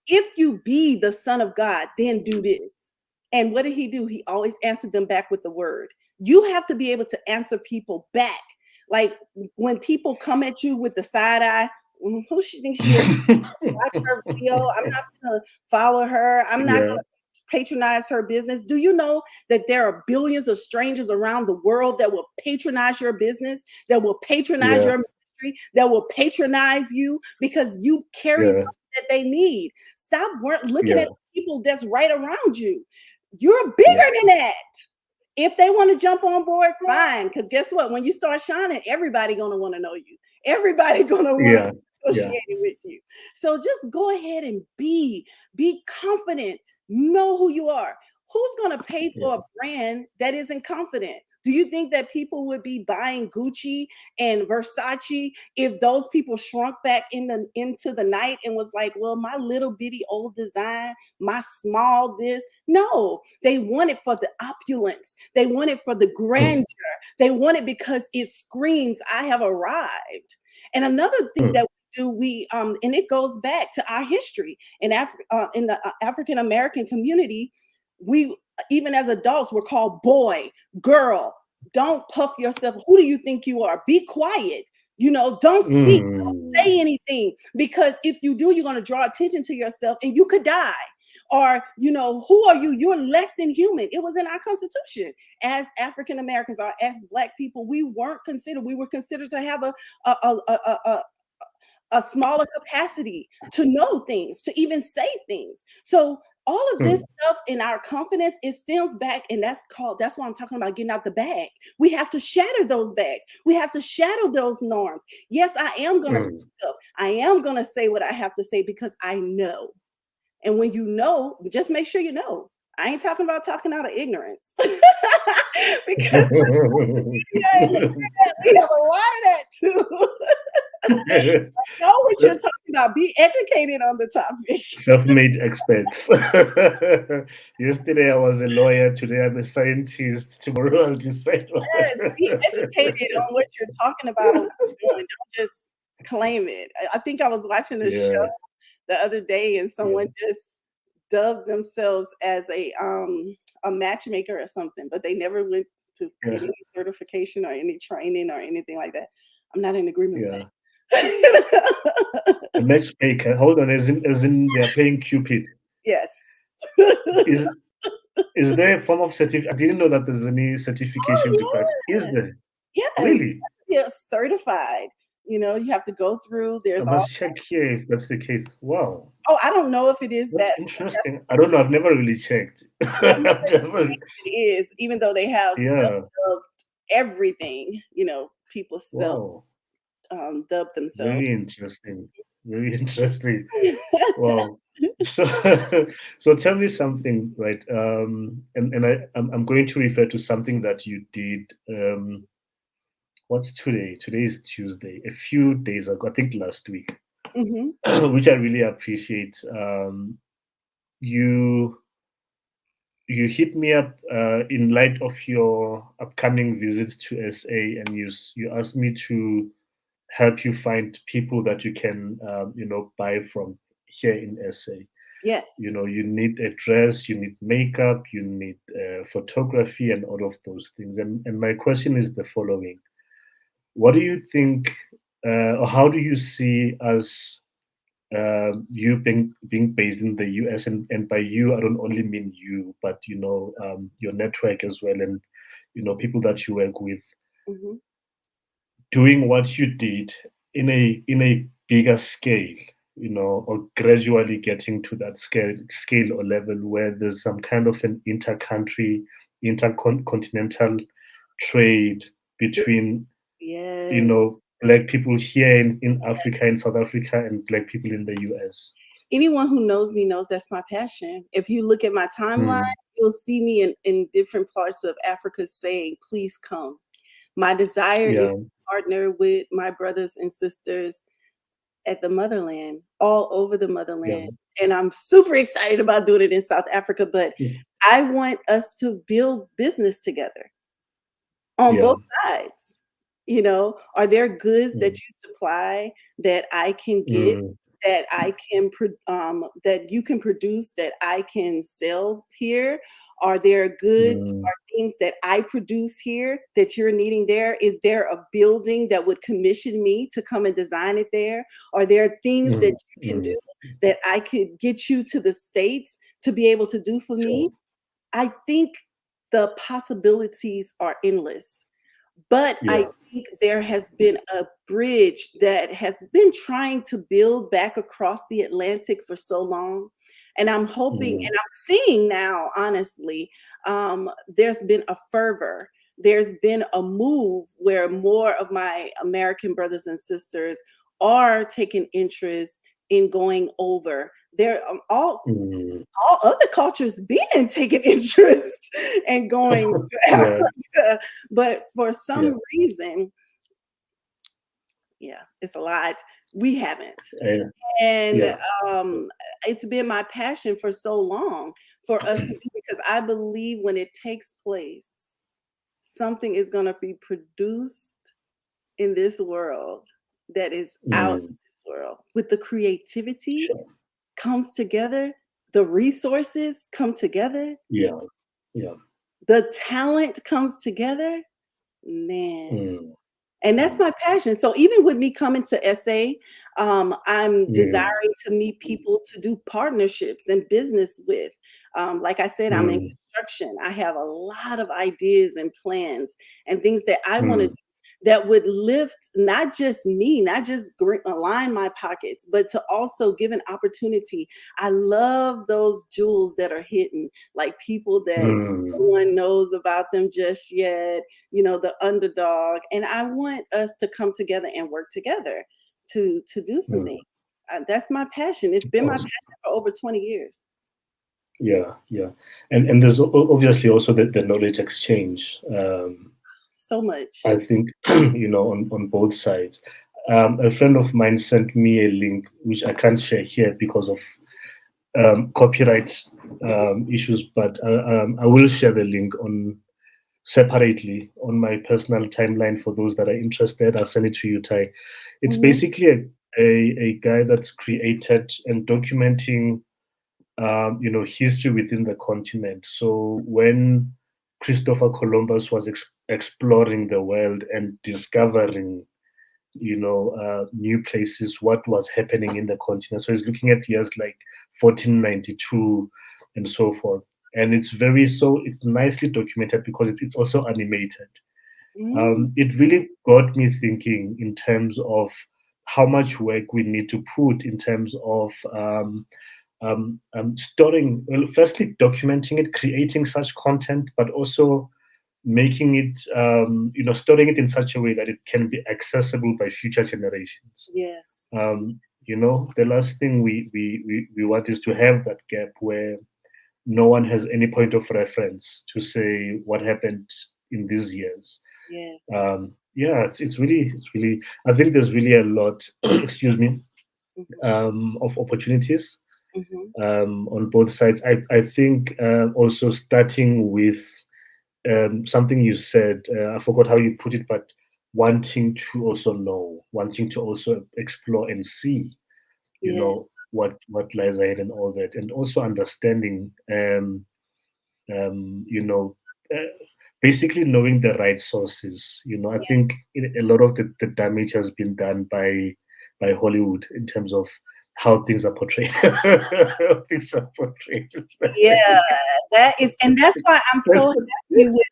if you be the Son of God, then do this. And what did he do? He always answered them back with the word. You have to be able to answer people back. Like when people come at you with the side eye, Who she thinks she is? Watch her video. I'm not gonna follow her. I'm not
Yeah,
gonna patronize her business. Do you know that there are billions of strangers around the world that will patronize your business, that will patronize
yeah,
your ministry, that will patronize you because you carry
yeah,
something that they need? Stop looking
yeah,
at people that's right around you. You're
yeah,
bigger than that. If they want to jump on board, fine. Because guess what? When you start shining, everybody gonna want to know you. Everybody gonna want to
yeah,
be
yeah,
associated with you. So just go ahead and be confident. Know who you are. Who's gonna pay
yeah.
for a brand that isn't confident? Do you think that people would be buying Gucci and Versace if those people shrunk back into the night and was like, well, my little bitty old design, my small this? No, they want it for the opulence. They want it for the
Mm,
grandeur. They want it because it screams, I have arrived. And another thing
mm,
that and it goes back to our history in the African American community. We, even as adults, were called boy, girl. Don't puff yourself. Who do you think you are? Be quiet. Don't speak. Don't
mm,
say anything, because if you do, you're going to draw attention to yourself and you could die. Or, who are you? You're less than human. It was in our Constitution. As African Americans or as Black people, we weren't considered. We were considered to have a smaller capacity to know things, to even say things. So all of this
mm,
stuff in our confidence, it stems back, and that's why I'm talking about getting out the bag. We have to shatter those bags. We have to shatter those norms. Yes, I am gonna speak
mm.
up. I am gonna say what I have to say because I know. And when you know, just make sure you know. I ain't talking about talking out of ignorance. Because with media and the internet, we have a lot of that too. Know what you're talking about. Be educated on the topic.
Self-made experts. Yesterday I was a lawyer, today I'm a scientist, tomorrow I'll decide.
Yes, be educated on what you're talking about and what you're doing. Don't just claim it. I think I was watching a show
Yeah,
the other day, and
yeah,
someone just dubbed themselves as a matchmaker or something, but they never went to get
yeah,
any certification or any training or anything like that. I'm not in agreement with
yeah.
that.
A matchmaker. Hold on, as in they're playing Cupid.
Yes.
Is is there a form of certificate? I didn't know that there's any certification required.
Oh,
Is
yes.
there?
Yes.
Really?
Yeah, certified. You have to go through.
I
There's all.
must check here if that's the case. Wow,
Oh, I don't know if it is
that's
that. That's
interesting. I don't know. I've never really checked.
yeah, I'm not
I've never.
it is, even though they have
Yeah.
self everything, people self
Wow.
dub themselves.
Very interesting. Very interesting. Wow. So, so tell me something, right? I'm going to refer to something that you did. What's today? Today is Tuesday. A few days ago, I think last week,
Hmm.
which I really appreciate. You you hit me up in light of your upcoming visit to SA, and you asked me to help you find people that you can buy from here in SA.
Yes.
You need a dress, you need makeup, you need photography, and all of those things. And my question is the following: what do you think, or how do you see us? You being based in the US, and by you I don't only mean you, but your network as well, and people that you work with,
Hmm.
doing what you did in a bigger scale, or gradually getting to that scale or level where there's some kind of an intercontinental trade between
Yes.
black people here in Africa, in South Africa, and black people in the US.
Anyone who knows me knows that's my passion. If you look at my timeline,
Mm,
you'll see me in different parts of Africa saying, please come. My desire is
yeah,
to partner with my brothers and sisters at the motherland, all over the
yeah,
motherland. And I'm super excited about doing it in South Africa, but
mm,
I want us to build business together on
yeah,
both sides. Are there goods that
mm,
you supply that I can get,
mm,
that you can produce, that I can sell here? Are there goods
mm,
or things that I produce here that you're needing there? Is there a building that would commission me to come and design it there? Are there things that
mm,
you can
mm.
do that I could get you to the States to be able to do for
Sure.
me? I think the possibilities are endless. But I
Yeah.
think there has been a bridge that has been trying to build back across the Atlantic for so long. And I'm hoping
Mm,
and I'm seeing now, honestly, there's been a fervor. There's been a move where more of my American brothers and sisters are taking interest in going over. They're
mm.
all other cultures been taking interest in going to
Yeah.
Africa, but for
Yeah.
some reason, yeah, it's a lot. We haven't.
Yeah.
And
Yeah.
um, it's been my passion for so long for us to do because I believe when it takes place, something is going to be produced in this world that is out of
Mm.
this world with the creativity
Sure.
comes together, the resources come together,
Yeah. Yeah.
the talent comes together, man.
Mm,
And that's
mm,
my passion. So even with me coming to SA, I'm
mm,
desiring to meet people to do partnerships and business with. Like I said, I'm in
mm,
construction. I have a lot of ideas and plans and things that I want to
mm,
do that would lift not just me, not just align my pockets, but to also give an opportunity. I love those jewels that are hidden, like people that
mm,
no one knows about them just yet, the underdog. And I want us to come together and work together to do some
mm.
things. That's my passion. It's been my
Awesome.
passion for over 20 years.
Yeah. Yeah. And there's obviously also the knowledge exchange.
So much.
I think on both sides. A friend of mine sent me a link which I can't share here because of copyright
Mhm.
issues, but I will share the link on separately on my personal timeline for those that are interested. I'll send it to you, Tai. It's
Mhm.
basically a guy that's created and documenting history within the continent. So when Christopher Columbus was exploring the world and discovering new places, what was happening in the continent. So he's looking at years like 1492 and so forth. And it's nicely documented because it's also animated.
Mm.
It really got me thinking in terms of how much work we need to put in terms of storing, well, firstly, documenting it, creating such content, but also making it, storing it in such a way that it can be accessible by future generations.
Yes.
The last thing we want is to have that gap where no one has any point of reference to say what happened in these years.
Yes.
Yeah, it's really. I think there's really a lot. excuse me,
Mhm.
of opportunities
Mhm.
on both sides. I think also starting with something you said, I forgot how you put it, but wanting to also know, wanting to also explore and see,
Yes.
what lies ahead and all that, and also understanding, um, you know, uh, basically knowing the right sources. I think
Yes.
a lot of the damage has been done by Hollywood in terms of how things are portrayed. How things are portrayed.
Yeah, and that's why I'm so happy with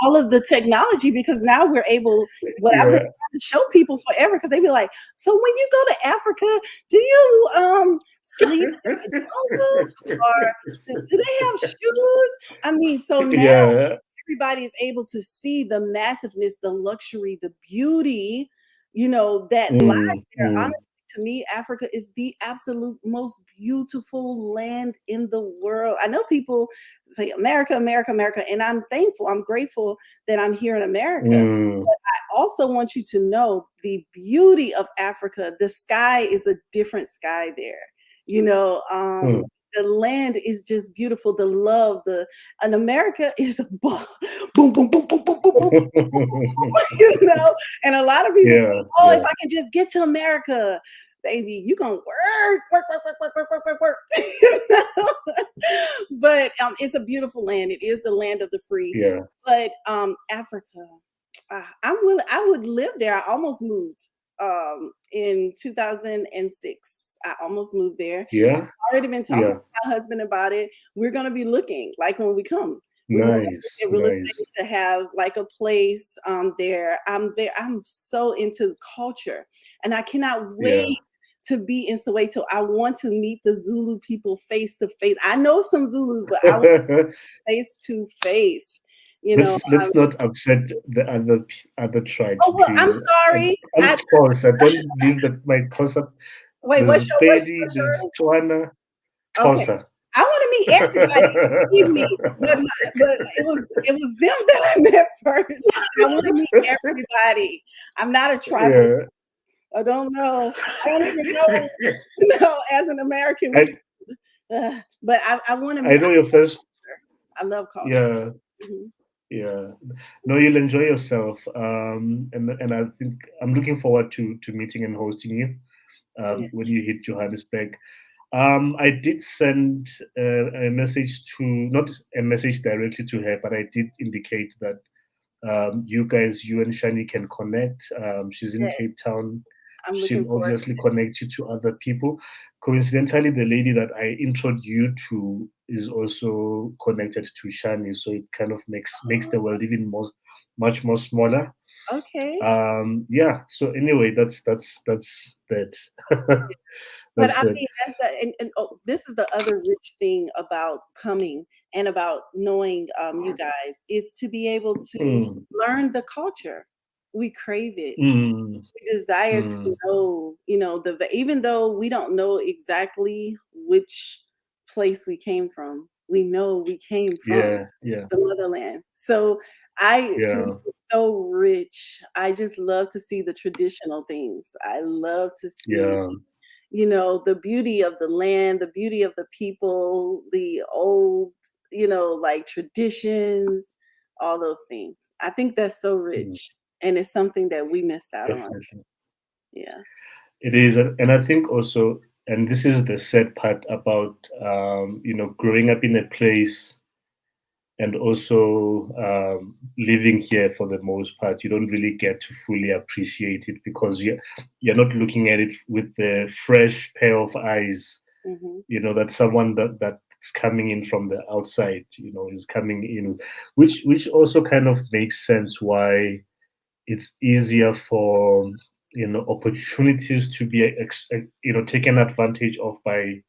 all of the technology because now we're able what I've been
Yeah.
trying to show people forever because they be like, "So when you go to Africa, do you, sleep in the jungle or do they have shoes?" I mean, so now
Yeah.
everybody is able to see the massiveness, the luxury, the beauty, that lies
Mm,
there.
mm,
Honestly, to me, Africa is the absolute most beautiful land in the world. I know people say America, America, America, and I'm thankful, I'm grateful that I'm here in America.
mm,
I also want you to know the beauty of Africa. The sky is a different sky there. You know,
mm.
um, the land is just beautiful. The love, and America is a boom, boom, boom, boom, boom, boom, boom, boom, and a lot of people
Yeah,
think, oh, if
yeah.
I can just get to America, baby, you gonna work, work, work, work, work, work, work, work, work. But it's a beautiful land. It is the land of the free.
Yeah.
But Africa, I'm willing. I would live there. I almost moved in 2006. I almost moved there.
Yeah.
Already been talking
Yeah.
to my husband about it. We're going to be looking like when we come. We want to
Nice.
get real
Nice.
estate to have like a place there. I'm there. I'm so into culture, and I cannot wait
Yeah.
to be in Soweto. I want to meet the Zulu people face to face. I know some Zulus, but I want face to face. You know.
Let's not upset the other tribes,
Oh well, I'm
please.
sorry.
I'm Xhosa. Don't leave that my Xhosa.
Wait.
There's
What's
Pedi, there's
your?
Tswana,
Okay.
Xhosa.
I want to meet everybody. Believe me, but it was them that I met first. I want to meet everybody. I'm not a tribal.
Yeah.
I don't know. I don't even know. As an American,
I
but I want to
I
meet.
know your first.
I love culture.
Yeah.
Hmm.
Yeah. No, you'll enjoy yourself. And I think I'm looking forward to meeting and hosting you when
Yes,
you hit Johannesburg. I did send a message to, not a message directly to her, but I did indicate that you and Shani can connect. She's in
yes.
Cape Town.
I'm looking
She'll
forward.
obviously connect you to other people. Coincidentally, the lady that I introduced you to is also connected to Shani, so it kind of makes the world even much more smaller.
Okay.
Yeah. So anyway, that's that.
But
That's
I
that.
mean, this is the other rich thing about coming and about knowing you guys is to be able to
Mm,
learn the culture. We crave it.
mm,
We desire to
mm.
know, even though we don't know exactly which place we came from, we know we came from
Yeah. Yeah.
the motherland. So to me,
Yeah.
it's so rich. I just love to see the traditional things. I love to see
Yeah.
the beauty of the land, the beauty of the people, the old, like traditions, all those things. I think that's so
Mm,
rich. And it's something that we missed out on.
definitely.
Yeah.
It is, and I think also, and this is the sad part about growing up in a place and also living here for the most part. You don't really get to fully appreciate it because you're not looking at it with the fresh pair of eyes.
Hmm.
That someone that's coming in from the outside, is coming in, which also kind of makes sense why it's easier for opportunities to be taken advantage of by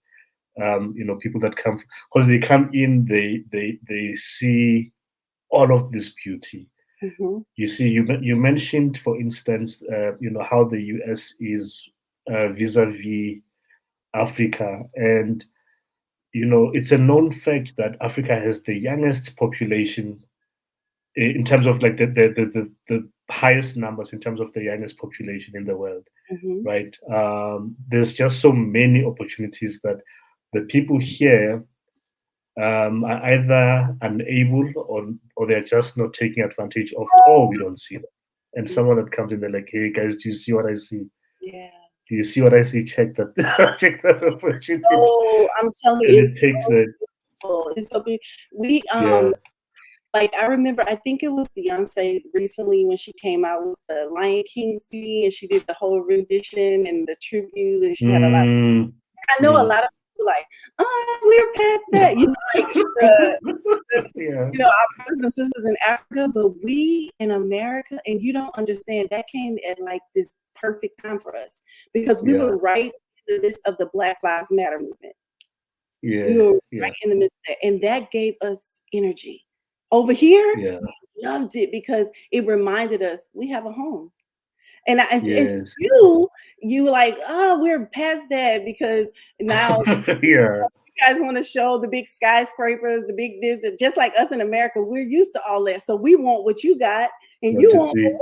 people that come, because they come in, they see all of this beauty.
Hmm.
You see, you mentioned, for instance, how the US is vis-a-vis Africa, and it's a known fact that Africa has the youngest population in terms of like the highest numbers in terms of the youngest population in the world,
Hmm.
right? There's just so many opportunities that the people here are either unable or they're just not taking advantage of, or we don't see them. And someone that comes in, they're like, "Hey guys, do you see what I see?
Yeah.
Do you see what I see? Check that, check that opportunity."
Oh, I'm telling
And
you,
it
it's
takes
so
that,
beautiful. It's so beautiful. We
yeah.
like I remember, I think it was Beyonce recently when she came out with the Lion King CD and she did the whole rendition and the tribute and she had a lot.
Mm,
I know a
mm.
lot of people like, oh, we're past that, like the
Yeah,
our brothers and sisters in Africa, but we in America, and you don't understand, that came at like this perfect time for us because we
yeah,
were right in the midst of the Black Lives Matter movement. We
yeah,
were
yeah,
right in the midst of that, and that gave us energy. Over here,
yeah.
we loved it because it reminded us we have a home. And to
Yes.
you were like, oh, we're past that because now
Yeah,
you guys want to show the big skyscrapers, the big this, that just like us in America, we're used to all that. So we want what you got, and
what
you
to
want
see.
what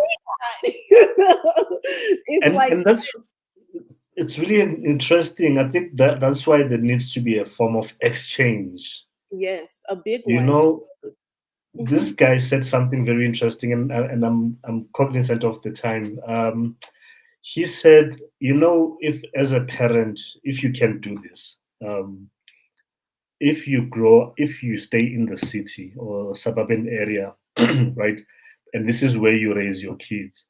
we got. It's like,
And that's it's really interesting. I think that's why there needs to be a form of exchange.
yes, a big
You
one.
know,
Hmm.
this guy said something very interesting, and I'm cognizant of the time. He said, if as a parent, if you can do this, um, if you stay in the city or suburban area, right, and this is where you raise your kids,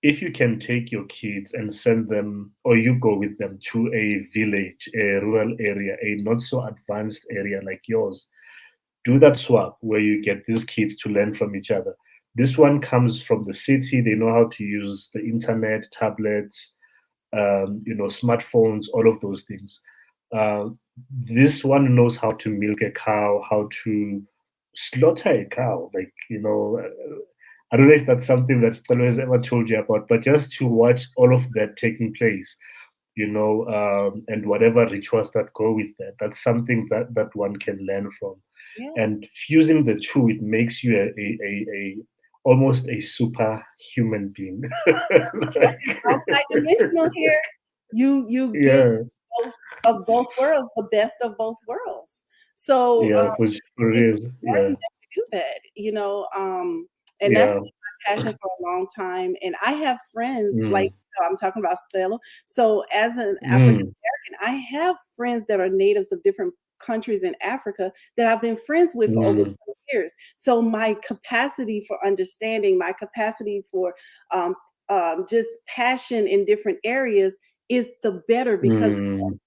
if you can take your kids and send them, or you go with them to a village, a rural area, a not so advanced area like yours, do that swap where you get these kids to learn from each other. This one comes from the city, they know how to use the internet, tablets, smartphones, all of those things. Uh, this one knows how to milk a cow, how to slaughter a cow. I don't know if that's something that Stella has ever told you about, but just to watch all of that taking place, and whatever rituals that go with that, that's something that one can learn from.
Yeah.
And fusing the two, it makes you a almost a superhuman being. like,
Multidimensional here. You get
yeah,
both of both worlds, the best of both worlds. So
yeah, for
it's
real. Yeah,
important that we do that, and that's
yeah.
been my passion for a long time. And I have friends like
Mm,
I'm talking about Stella. So as an African
mm,
American, I have friends that are natives of different countries in Africa that I've been friends with for over
mm,
20 years. So my capacity for understanding, my capacity for um, just passion in different areas is the better because
mm,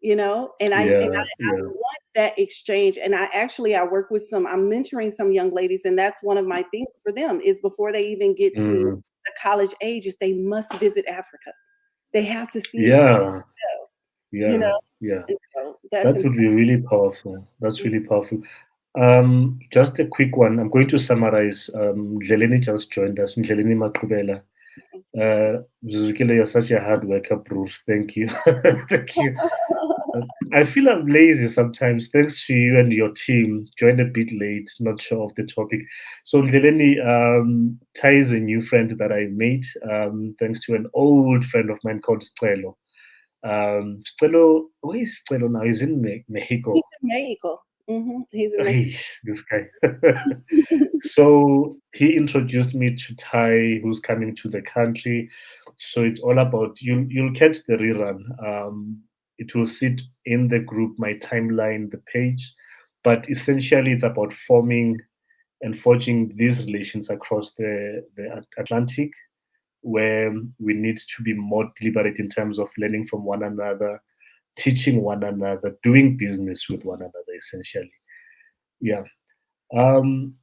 and I
yeah, yeah.
want that exchange. And I work with I'm mentoring some young ladies, and that's one of my things for them is before they even get to
Mm,
the college ages, they must visit Africa. They have to see it
yeah,
themselves, you
yeah,
know,
yeah.
and so that's
That would
important.
be really powerful. That's really powerful. Just a quick one. I'm going to summarize. Dleleni just joined us. Dleleni Maqubela. Mzuzukile, you're such a hard worker, Bruce. Thank you. Thank you. Uh, I feel I'm lazy sometimes. Thanks to you and your team. Joined a bit late, not sure of the topic. So, Dleleni, Tai is a new friend that I made, thanks to an old friend of mine called Stelo. Stelo, where is Stelo now? He's in
He's
Mexico.
in Mexico. He's in Mexico.
Ay, this guy. So he introduced me to Tai, who's coming to the country. So it's all about you'll catch the rerun. It will sit in the group, my timeline, the page, but essentially it's about forming and forging these relations across the Atlantic, where we need to be more deliberate in terms of learning from one another, teaching one another, doing business with one another, essentially. Yeah. Um,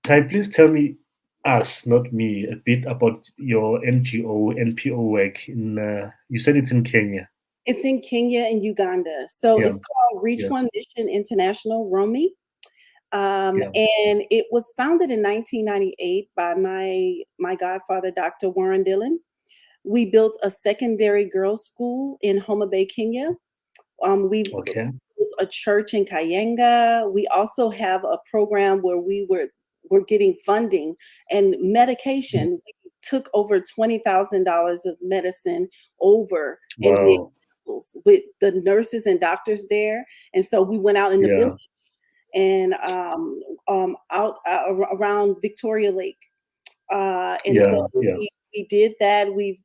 Tai, please tell me, us, not me, a bit about your NGO, NPO work you said it's in Kenya.
It's in Kenya and Uganda. So
Yeah,
it's called Reach
yeah,
One Mission International Romy.
yeah.
And it was founded in 1998 by my godfather, Dr. Warren Dillon. We built a secondary girls' school in Homa Bay, Kenya. We've
Okay.
built a church in Kayenga. We also have a program where we're getting funding and
Mm.
medication. We took over $20,000 of medicine over and did
Wow.
miracles with the nurses and doctors there. And so we went out in the village
Yeah,
and out around Victoria Lake. And so
yeah, yeah.
we did that. We've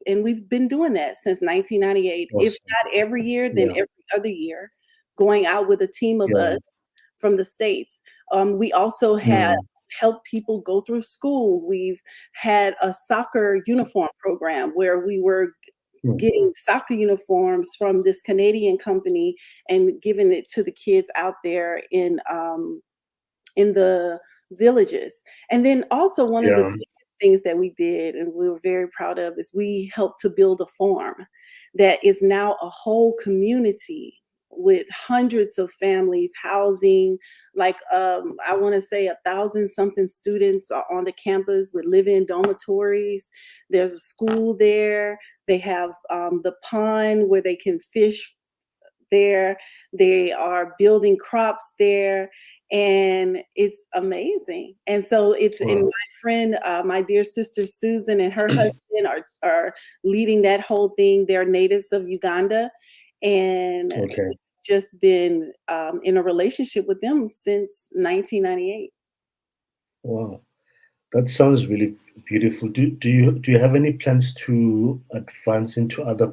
been doing that since 1998. If
Awesome.
not every year, then
Yeah,
every other year, going out with a team of
yeah.
us from the states. We also had
Mm,
helped people go through school. We've had a soccer uniform program where we were
mm.
getting soccer uniforms from this Canadian company and giving it to the kids out there in the villages. And then also one of the
Yeah.
biggest things that we did and we were very proud of is we helped to build a farm that is now a whole community with hundreds of families housing like I want to say 1,000 something students are on the campus with live-in dormitories. There's a school there. They have the pond where they can fish there. They are building crops there, and it's amazing. And so and
Wow.
my friend, my dear sister Susan and her husband are leading that whole thing. They're natives of Uganda, and
Okay.
we've just been in a relationship with them since 1998.
Wow. That sounds really beautiful. Do you have any plans to advance into other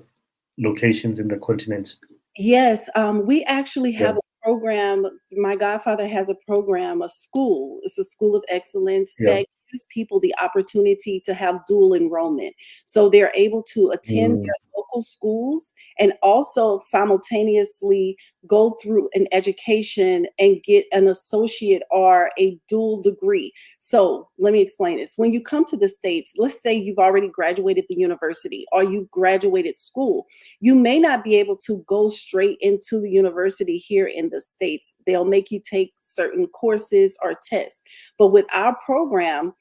locations in the continent?
Yes, we actually
Yeah.
have a program, my godfather has a program, a school. It's a school of excellence
Yeah.
that gives people the opportunity to have dual enrollment. So they're able to attend
Mm,
their local schools and also simultaneously go through an education and get an associate or a dual degree. So let me explain this. When you come to the States, let's say you've already graduated the university or you've graduated school, you may not be able to go straight into the university here in the States. They'll make you take certain courses or tests. But with our program,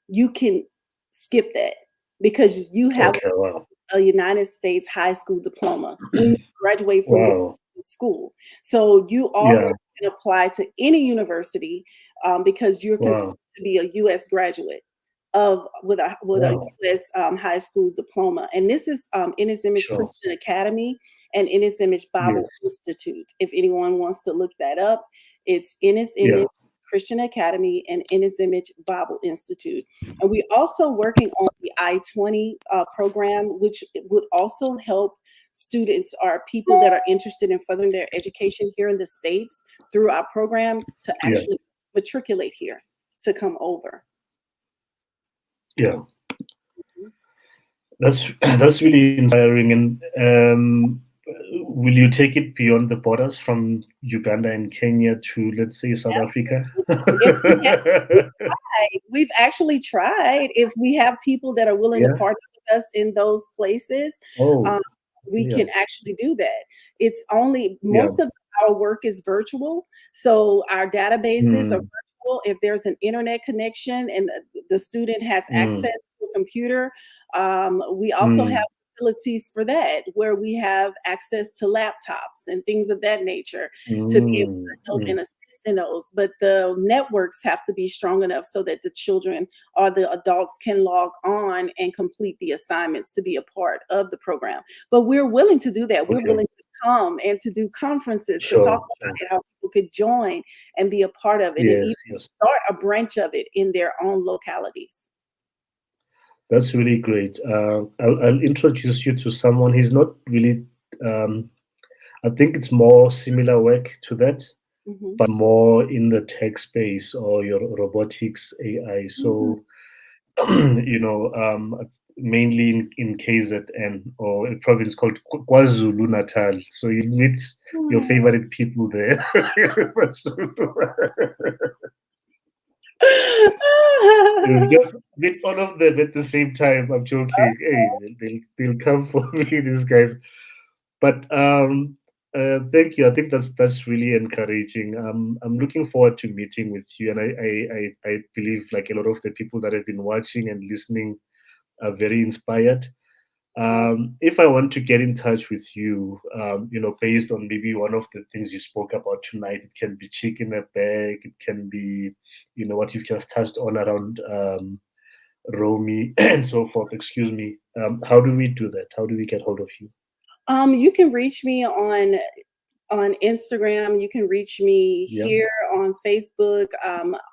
you can skip that because you have
okay. Wow.
a United States high school diploma when you graduate from your
Wow.
school. So you already
Yeah.
can apply to any university because you're considered
Wow.
to be a U.S. graduate of with a
Wow.
U.S. High school diploma. And this is in His Image
Sure.
Christian Academy and in His Image
Yes.
Bible Institute. If anyone wants to look that up, it's in His
Yeah.
Image Christian Academy and in His Image Bible Institute. And we're also working on the I-20 program, which would also help students or people that are interested in furthering their education here in the States through our programs to
Yeah.
actually matriculate here to come over.
Yeah.
Mhm.
That's that's really inspiring. And will you take it beyond the borders from Uganda and Kenya to, let's say, South Africa?
Absolutely. If we have, we've tried. We've actually tried. If we have people that are willing to
Yeah.
partner with us in those places,
Oh,
um, we
yeah.
can actually do that. It's only
Yeah.
most of our work is virtual, so our databases are
Mm,
virtual. If there's an internet connection and the student has
mm,
access to a computer, we also have
mm,
facilities for that where we have access to laptops and things of that nature to be able to
mm,
help
mm.
and assist in those. But the networks have to be strong enough so that the children or the adults can log on and complete the assignments to be a part of the program. But we're willing to do that. We're
Okay.
willing to come and to do conferences to talk
Sure.
about
Sure.
it, how people could join and be a part of it and
Yes.
even
Yes.
start a branch of it in their own localities.
That's really great. I'll introduce you to someone. He's not really. I think it's more similar work to that,
Mhm.
but more in the tech space or your robotics AI.
Mm.
So, mainly in KZN or a province called KwaZulu Natal. So you meet your
Mm.
favorite people there. You just meet all of them at the same time. I'm joking. Hey, they'll come for me, these guys. But thank you. I think that's really encouraging. I'm looking forward to meeting with you, and I believe like a lot of the people that have been watching and listening are very inspired.
Yes.
If I want to get in touch with you, based on maybe one of the things you spoke about tonight, it can be CHIC in a bag, it can be, what you've just touched on around Romy and so forth. Excuse me. How do we do that? How do we get hold of you?
You can reach me on Instagram. You can reach me
Yeah,
here on Facebook.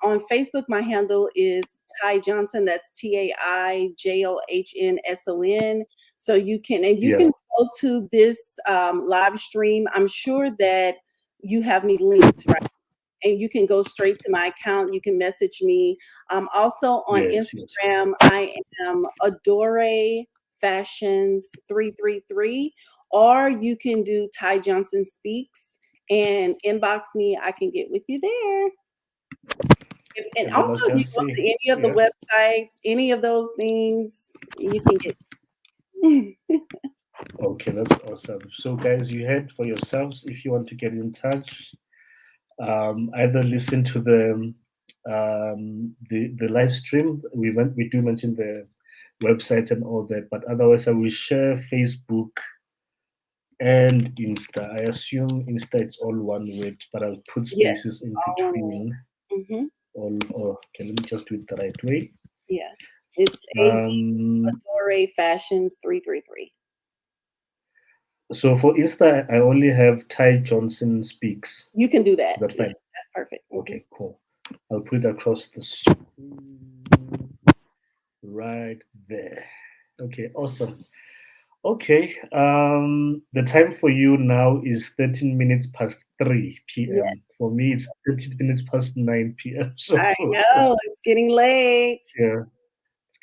On Facebook, my handle is Tai Johnson. That's TaiJohnson. So you
yeah.
can go to this live stream. I'm sure that you have me linked, right? And you can go straight to my account. You can message me. Also on
Yes, yes.
Instagram, I am Adorè Fashions 333, or you can do Tai Johnson Speaks and inbox me. I can get with you there. And
And let
also,
us
if you
just
go to
say,
any of the
yeah.
websites, any of those things, you can get.
Okay, that's awesome. So, guys, you heard for yourselves. If you want to get in touch, either listen to the live stream. We do mention the website and all that, but otherwise, I will share Facebook and Insta. I assume Insta it's all one word, but I'll put
Yes,
spaces
it's
in
all one word.
between.
Hmm.
All. Oh, okay, let me just do it the right way.
Yeah, it's AD
Um,
Adorè Fashions 333.
so for Insta, I only have Tai Johnson Speaks.
You can do
Is
that.
that
Yeah,
fine?
that's perfect. Mhm.
Okay, cool. I'll put it across the screen right there. Okay, awesome. Okay. The time for you now is 13 minutes past 3 p.m. For
Yes.
me, it's 13 minutes past 9 p.m.
I
So,
know, it's getting late.
yeah,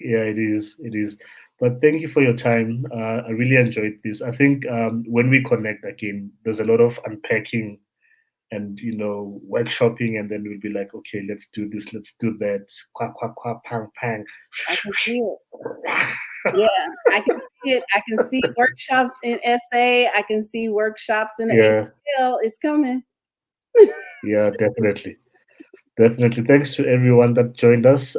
yeah, it is. It is. But thank you for your time. I really enjoyed this. I think when we connect again, there's a lot of unpacking and workshopping, and then we'll be like, okay, let's do this, let's do that. Quack quack quack, pang pang.
I can see it. Yeah, I can see it. I can see workshops in SA. I can see workshops in the
Yeah,
ATL. It's coming.
yeah, definitely. Definitely. Thanks to everyone that joined us.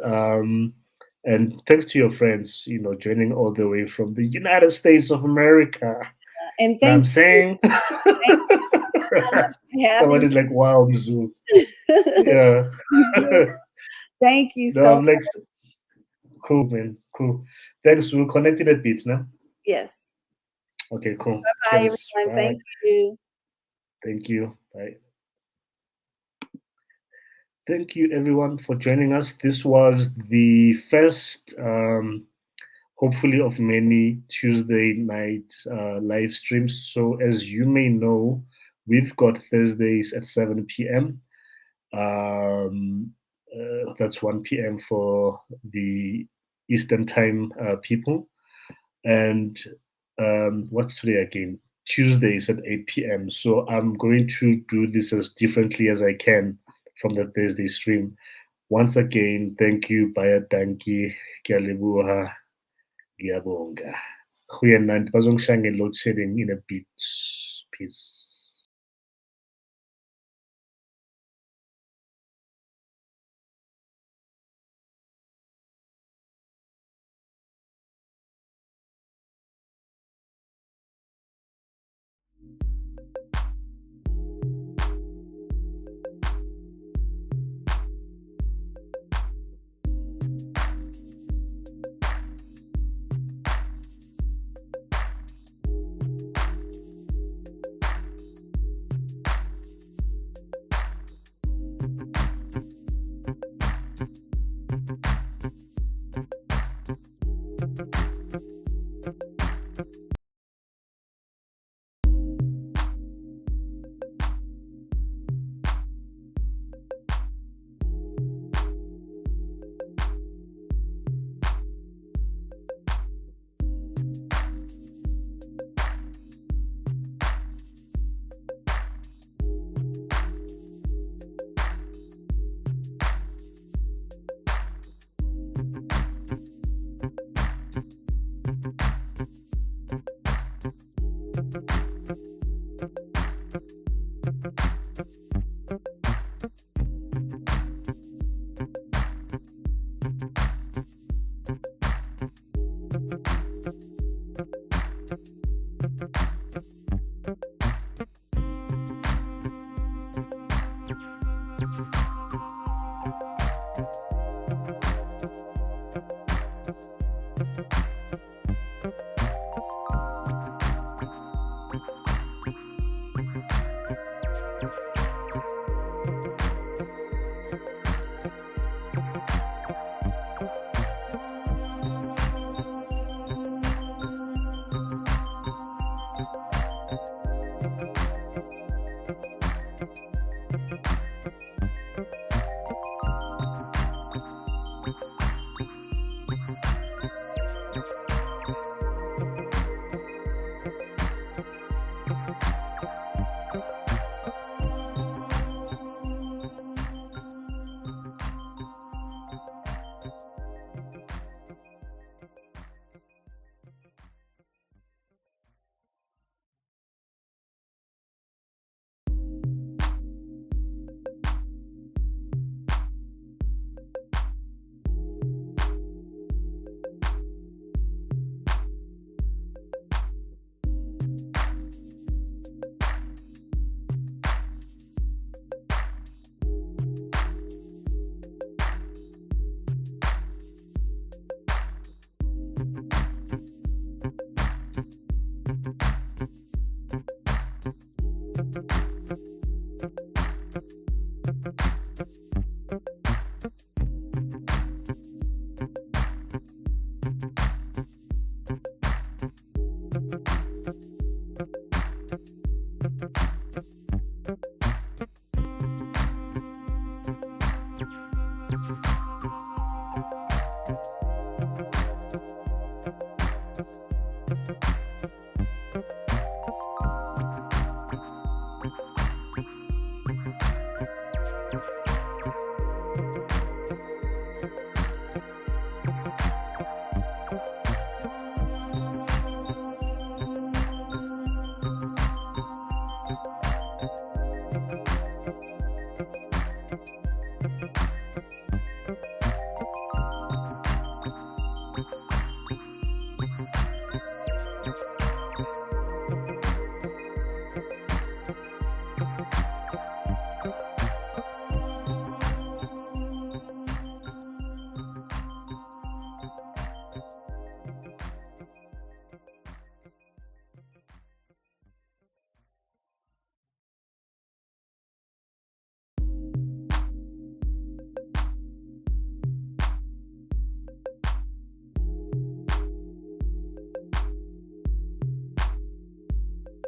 And thanks to your friends, joining all the way from the United States of America.
And
Know what I'm
thank you.
saying?
Thank you so much for having
Somebody's like, wow, Mzu.
me.
Yeah.
Zoo. Thank you
No,
so
I'm like,
much.
cool, man. Cool. Thanks. We'll connect in a bit now.
Yes.
Okay, cool.
Bye,
Cheers.
everyone.
Bye.
Thank you.
Thank you. Bye. Thank you, everyone, for joining us. This was the first, hopefully, of many Tuesday night live streams. So, as you may know, we've got Thursdays at 7 p.m. That's 1 p.m. for the Eastern Time people. And what's today again? Tuesdays at 8 p.m. So I'm going to do this as differently as I can from the Thursday stream. Once again, thank you, Baya Danki, Kialibuha, Giabonga. Goeienaand. Bazongishaya nge-load shedding in a bit. Peace.